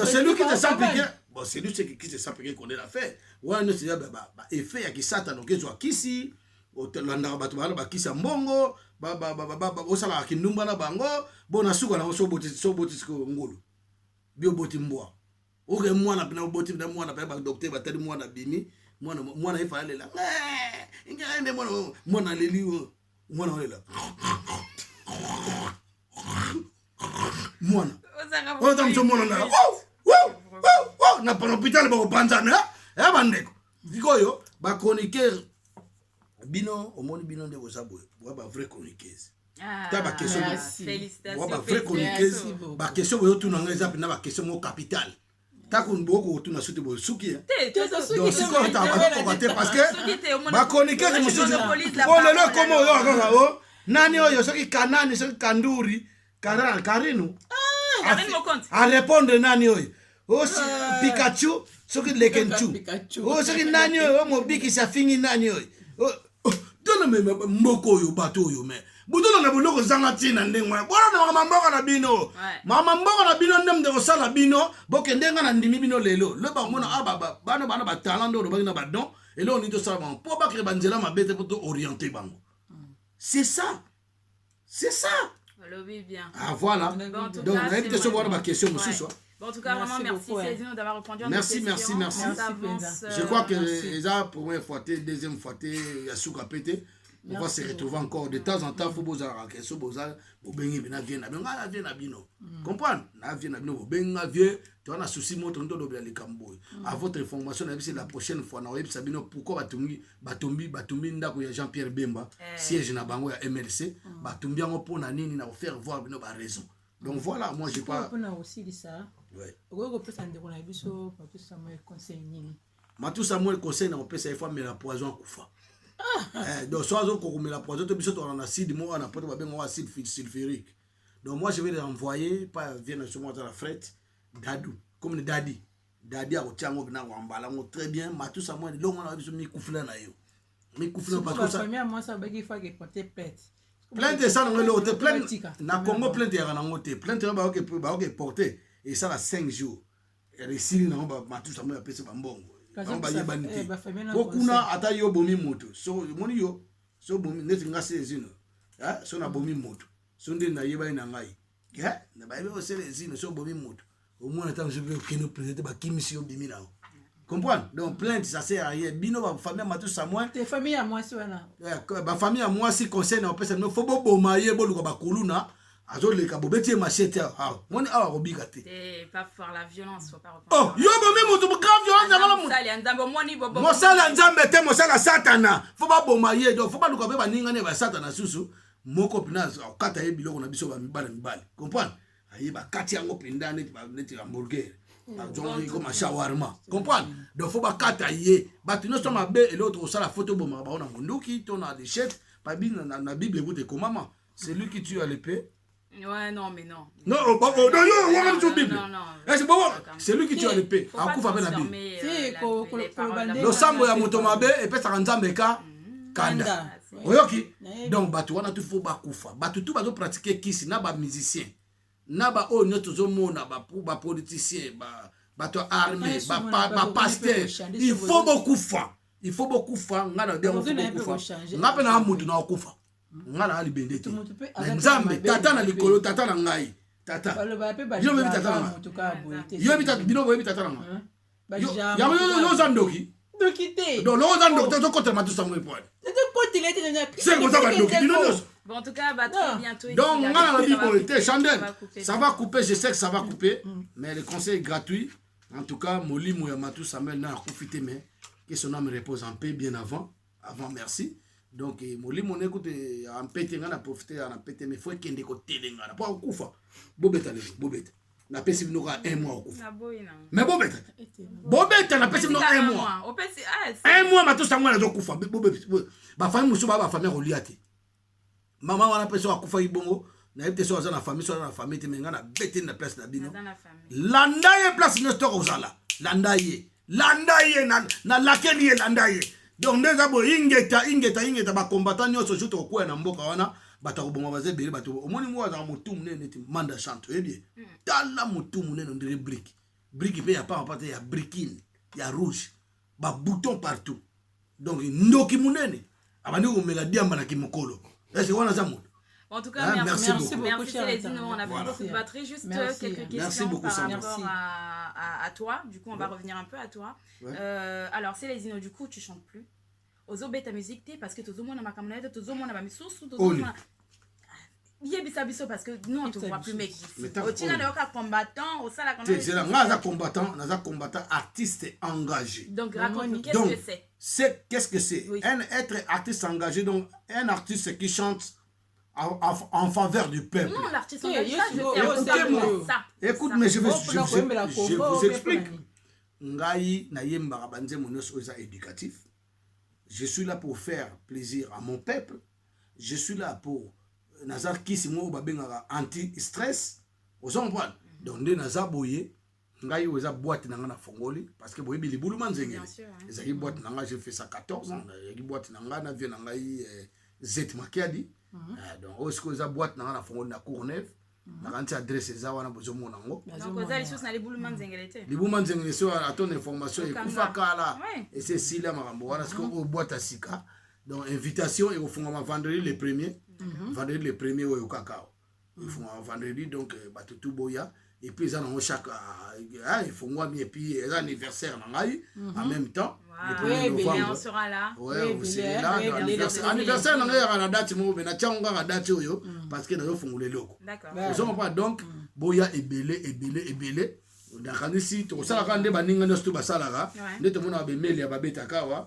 c'est lui qui te sent piqué bon c'est lui qui te sent piqué connaît l'affaire wana c'est ba effet ya kisata no kezo akisi otelanda bato bana bakisa mbongo osala kindumba na bango bona suka na so boti ko ngolo bio boti mbwa oke mwana pena boti na mwana pa ba docteur batali mwana bimi mwana ifa lela ingaende mwana leliwo mwana lela mwana oza mso mwana na na pa hôpital ba kopanzana bandeko dikoyo ba chroniqueur bino omoni bino nde bozabo ba vrai chroniqueuse ta ba question ba vrai chroniqueuse ba question boyo tuna ngeza pena ba question mo capital takun boko tuna suti bo suki donc c'est quoi ta ba parce que ba chroniqueuse mo suti oh lelo comme yo kaka nani oyo soki kanani soki kanduri karinu Karine Mokonzi a répondre nani oyo Pikachu soki lekenchu o soki nani o mobiki sa fingi nani o dona me mboko oyo bato oyo me budona na boloko zanga tina ndengwa bona na mamboko na bino mama mboko na bino ndemde ko sala bino bokendenga na ndimi bino lelo le ba mona aba bana ba talent do ba na ba don et là on dit ça bon pour pas que banzela mabete pour orienter bango c'est ça bien. Ah voilà. Bon, donc on a invité sur voir ma question aussi soit. Bon, en tout cas, vraiment, merci Céline d'avoir répondu à nos questions. Merci. Je crois que les a pour une fois, deuxième fois, il y a Souka pété. On va se retrouver encore de temps en temps. Il faut que vous question, vous bengi bina vient na bino. Comprendre? Na vient na bino, benga vieux. Tu as un souci moto ndo do bien les camboy. À votre information, c'est la prochaine fois na web sabino pourquoi batumbi ndako ya Jean-Pierre Bemba siège na bango ya MLC batumbi ngo pona nini na faire voir bino ba raison. Donc voilà, moi j'ai pas on a aussi dit ça. Ouais. Ogo peut s'en décoller biso Matou Samuel conseil nini. Matou Samuel conseil na pesa il faut mettre la poison kufa. Donc soit on met la poison to biso to on acide mo on a pas ba bengo acide sulfurique. Donc moi je vais les envoyer pas vient sur moi dans la frette Dadou comme le Dadi a otiango bina ngambala ngo très bien Matou Samuel longo na biso mi kufula na yo. Mi kufula parce que ça famille moi ça ba qu'il faut que porter plainte. Plainte ça dans le plainte na Congo plainte ya na ngote plainte ba ok porter et ça va 5 jours et récit na ba Matou Samuel apesa ba mbongo on ba yebanité kokuna ata yo bomi moto so moni yo so bomi neti ngase ezino so na bomi moto so ndi na yeba ina ngai na ba yeba osele ezino so bomi moto au moins attends je veux que nous présenter ba kimisi yo bimi na comprendre donc plainte ça sert à rien bino ba famille Matou Samuel tes famille à moi c'est là ba famille à moi si conseil na opesa no faut boma ye boluka ba kuluna azo le ka bobeti machete moni awa robika te pas faire la violence faut pas reprendre oh yo bomi moto grave violence ngala moto sala nzambe moni bobo mosala nzambe te mosala satana faut ba boma ye donc faut pas luka be baninga ne ba satana susu moko pina okata ye biloko na biso ba mibale comprendre ayi ba kati yango pinda neti hamburger donc comme shawarma comprendre donc faut ba kata ye ba tu no soma be et l'autre au sala photo boma ba ona monduki ton a des chèques pa bin na bible écoute comment maman c'est lui qui tue à l'épée. Ouais, non, mais non. Non, c'est lui qui tue à l'épée. En coup, fait la Bible. Le sambo ya motomabe et puis ça nzambe ka kanda. Oyoki. Donc batu wana tu faut ba kufa. Batu tu bazo pratiquer kisi na ba musicien. Na ba o nyoto zo mona ba politicien ba to armé ba pasteur. Il faut beaucoup kufa. Il faut beaucoup kufa ngana de kufa. Ngape na mutu na kufa. Ngala ali bendete nzambe tata na likolo tata na ngai tata yo mebi tata na yo mebi tata bino boyebi tata na yo zandoki dokite do lo zandoki to kota Matou Samuel point c'est comme ça bandoki bino dos bon en tout cas bah très bientôt donc ngala la bible te Chandel ça va couper je sais que ça va couper mais le conseil est gratuit en tout cas molimo ya Matou Samuel na profiter mais que son âme repose en paix bien avant merci. Donc molimo n'écoute en pété ngana profiter en pété mais faut kende ko telenga pas okufa bobeta na pesi bino ka 1 mois okufa mais bobeta na pesi bino 1 mois un mois Matou Samuel na okufa ba famille musu ba famille reliate mama wana pesi akufa ibongo na ete so na famille te menga na bete na place na bino landaye place no stock ozala landaye na lakeni landaye. Donc les abo ingeta ba combattant nyoso joto ko na mboka wana batako bongo bazebele bato omoni mo za mutumu nene ti manda chante eh bien tala mutumu nene ndire brique pe ya pas ya briquine ya rouge ba bouton partout donc ndoki munene abandi ko mela diamba na kimokolo est-ce wana za mutu. En tout cas, merci beaucoup. Céline. On a pris beaucoup de batterie. Juste quelques questions par rapport à toi. Du coup, on va revenir un peu à toi. Alors, Céline, du coup, tu chantes plus. Ozobe ta musique, parce que tu as ma camarade, tu as ma missous, parce que nous, on ne te voit plus, mec. Tu as un combattant, au salon. Tu es combattant, artiste engagé. Donc, raconte-nous, qu'est-ce que c'est? Qu'est-ce que c'est? Être artiste engagé, donc un artiste qui chante en faveur du peuple. Non, l'artiste engagé, écoute, mais je vous explique. Ngai na yemba banze monos oza éducatif. Je suis là pour faire plaisir à mon peuple. Je suis là pour Nazar Kisimo Babengara anti-stress. Aux emplois. Donc, Nazar Boye, ngai oza boîte nanga na fongoli parce que boyebi libulu manzengeli Bien sûr, hein. ezaki boîte nanga j'ai fait ça 14 ans ezaki boîte nanga na vie nangai Zet Makiadi donc oyo sikoyo eza boîte nanga na fongoli na Courneuve nakanti adresse eza wana bozomona yango Donc oza lisusu na libulu manzengeli te. libulu manzengeli so aton information ekufa kala Ouais. et c'est sila makambo wana sikoyo oyo boîte à sika donc invitation ekofungama vendredi le premier vendredi le premier oyo kakao efungama vendredi donc bato tu boya et puis eza nango chaque efungwami et puis eza anniversaire na ngai en même temps le Wow. 1er Mais novembre on sera là. ouais Oui, aussi oui, là oui, anniversaire na ngai yaka na date moko me natiango kaka date oyo parce que nazofungula eloko D'accord. ozomapa donc boya ebele nakanisi tokosalaka nde baninga nyonso to basalaka nde tomona bameli ya babetaka awa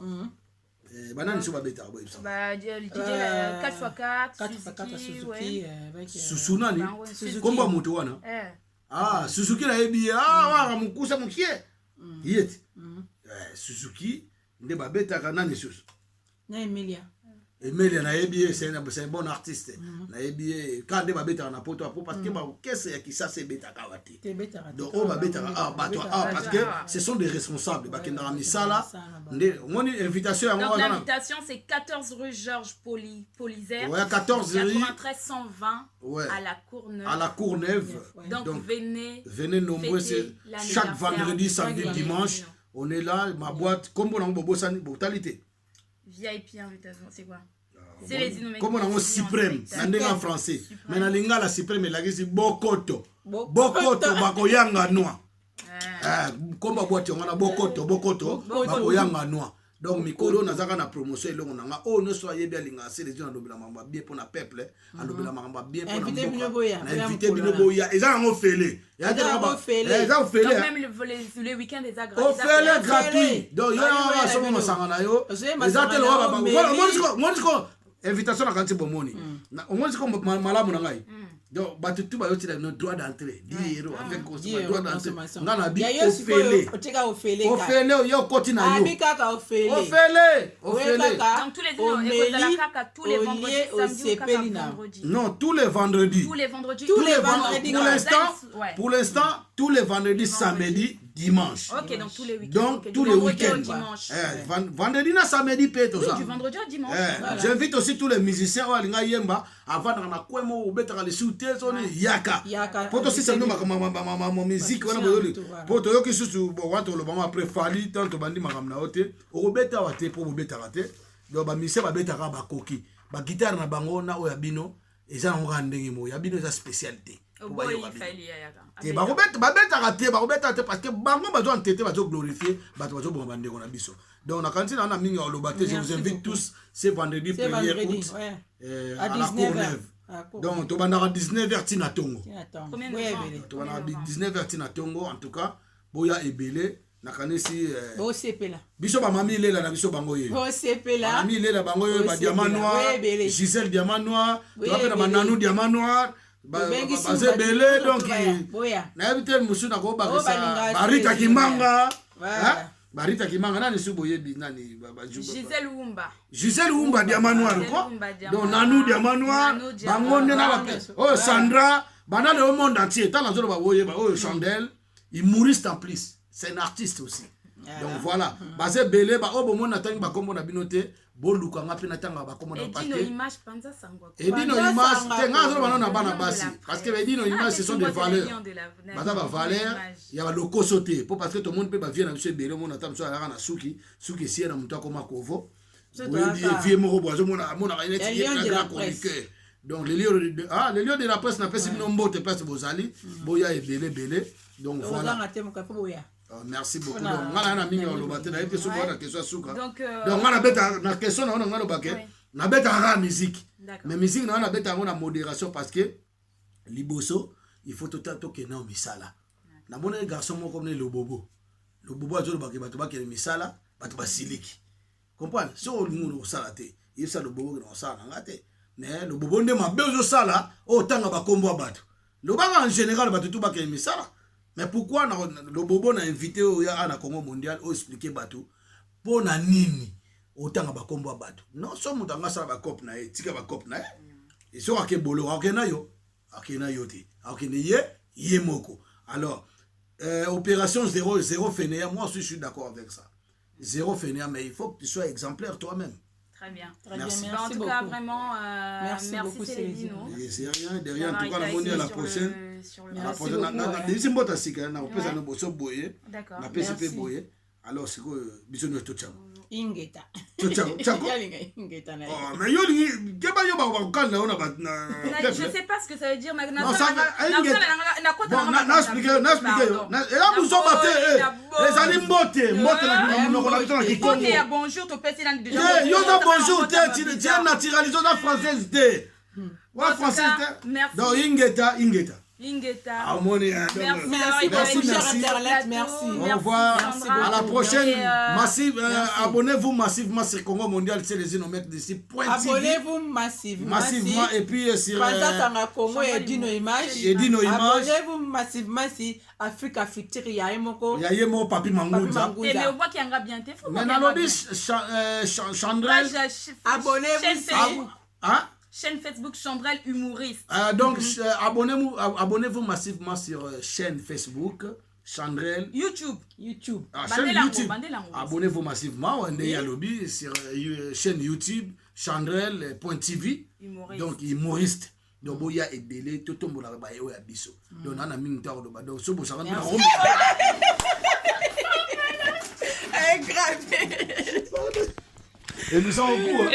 banani so babetaka boyebisa Bah, DJ 4x4, 4x4 Suzuki, Suzuki ouais. susu nani Bah, ouais, Suzuki. kombo ya moto wana Suzuki nayebi ye waka mokusa mokie ye ti Suzuki nde babetaka nani susu na Emilia Emilia nayebi ye c'est un bon artiste nayebi ye ka nde babetaka na poto apo parce que bakese ya kisasa ebetaka awa te tebetaka donc oyo babetaka bato parce que ce sont des responsables bakendaka misala nde omoni invitation yango Donc wana l'invitation c'est 14 rue Georges Polizère. ouais 14 rue 93 120 ouais à la Courneuve. à la Courneuve Donc, venez nombreux fêter c'est chaque vendredi samedi l'anniversaire. dimanche on est là ma boîte kombo nango bobosani botalité VIP invitation, c'est quoi? C'est les innommés. kombo nango suprême na ndenge en français mais na lingala suprême elakisi bokoto bakoyanga noa kombo boîte yango na bokoto bakoyanga noa donc mikolo nazaka na promotion elongo nanga oyo nyonso ayebi alinga selezi alobela makambo bien mpona peuple alobela makambo bien mpona mboka na invité bino boya eza nango fele eza ofele Donc même le week-end des agrafes. ofele gratuit donc yo asomo masanga na yo eza te lowa omonisiko invitation na kanti bomoni omonisiko malamu na ngai donc bato tu bayotila no droit d'entrée 10 euros avec droit d'entrée nga na bi ofele yo koti na yo ofele Donc tous les tous les vendredis, samedi ou vendredi. non tous les vendredis pour l'instant tous les vendredis samedi dimanche ok donc tous les week-ends donc tous les week-ends vendredi na samedi pe to ça du vendredi au dimanche j'invite aussi tous les musiciens oyo alinga yemba avant na kwemo obetaka les soutes zone yaka poto si sendo ma musique wana boyoli poto yoki susu bo wato lo bama après fali tanto bandi makam na ote okobeta wate po bobetaka te donc ba musiciens babetaka ba koki ba guitare na bango na oya bino eza ngo ndenge mo ya bino eza spécialité babetaka te bakobeta te parce que bango bazo entete bazo glorifier bato bazo bomba bandeko na biso donc na kantina na mingi oloba te je vous invite tous ce vendredi 1er août à la Courneuve donc tobandaka 19h tina tongo tobandaka 19h tina tongo en tout cas boya ebele nakanisi biso bamami lela na biso bango ye bamami lela bango ye ba diamant noir Gisèle diamant noir topena bananu diamant noir baze belé donc nayebi te mosu nakobakisa barita kimanga barita kimanga nani su boyebi nani Gisèle Wumba diamant noir ko donc nanu diamant noir bango nde na oyo Sandra bana le monde entier tala nzolo baboyeba oyo Chandelle humoriste en plus c'est un artiste aussi donc voilà baze belé ba obo mona tangi bakombo na binote boluka nga pena tanga bakombo na parce que edino image tenga zo bana na bana basi parce que edino image ce sont des valeurs baza ba valeur ya ba lokoso te po parce que tout le monde peut ba vient na biso belé mona tam so ala na suki si na muto akoma kovo boyebi vie moko bozo mona ka ineti ya chroniqueur donc les lieux de la presse n'a pas si bino mbote presse bozali boya ebele donc voilà merci beaucoup donc ngana na mingi oloba te na yepe so na question suka donc ngana beta na question na ngana lobake na beta ra musique mais musique na beta ngona modération parce que liboso il faut tout temps que na misala na mona garçon moko comme le bobo azo lobake bato bakele misala bato basiliki comprendre so lingu sala te il ça le bobo na sala ngate mais le bobo nde mabe ozo sala o tanga bakombo bato lobaka en général bato tout bakele misala. Mais pourquoi le bobo na invité au ya na Congo mondial o expliquer bato po na nini otanga ba kombo bato non so mutanga sala ba cop na e tika ba cop na e so akebolo akena yo te akene ye moko alors opération zéro fainéant, moi aussi je suis d'accord avec ça. Zéro fainéant, mais il faut que tu sois exemplaire toi-même. Très bien. Très Merci. bien, Bah, en merci tout beaucoup. cas, vraiment, Merci beaucoup, Célézine. Et c'est rien, de rien. En D'avoir tout cas, la été monnaie à la sur prochaine. sur le- À la Merci prochaine, beaucoup, ici, mbota sika, na opesa no boso boye, D'accord. na PCP Merci. boye. Alors, c'est quoi, biso no to chamo. Ingeta. Chako. Yalinga ingeta na ye. Oh, mais yo lingi, keba yo ba kan na ona ba na. Je sais pas ce que ça veut dire, mais Non, ça Bon, na expliquer yo. Et là vous sommes batté, les amis mbote na monoko na bitona ki Congo. Bonjour, ton père, il a déjà. Yo na bonjour te, tu es naturalisé na française te. Wa française te. Merci. Donc ingeta. Ingeta. Ah mon Merci, Merci beaucoup, cher merci. Internet, merci. Au revoir. Sandra. À la prochaine. Et, Abonnez-vous massivement sur Congo Mondial, c'est les inomètres d'ici. Point TV. Abonnez-vous massivement. Massivement. Et puis sur. Pazatanga Congo et Dino Image. Et Dino Image. Abonnez-vous massivement sur Africa Future Yaimoko. Il y a mon papi Mangounza. mais au bois qui en a bien, t'es fou. Mais dans l'obis, Chandrel. Abonnez-vous sur. Hein? Chaîne Facebook Chandrel Humoriste. Donc, abonnez-vous massivement sur chaîne Facebook Chandrel. YouTube. Chaîne YouTube. Bandelango. Abonnez-vous massivement. On est à lobby sur chaîne YouTube Chandrel.tv. Humoriste. Donc, humoriste. Donc, il y a des délais. Tout le monde a biso. Donc, on a mis une tard de bas. Donc, ce beau, ça va nous Grave. Et nous sommes au cours.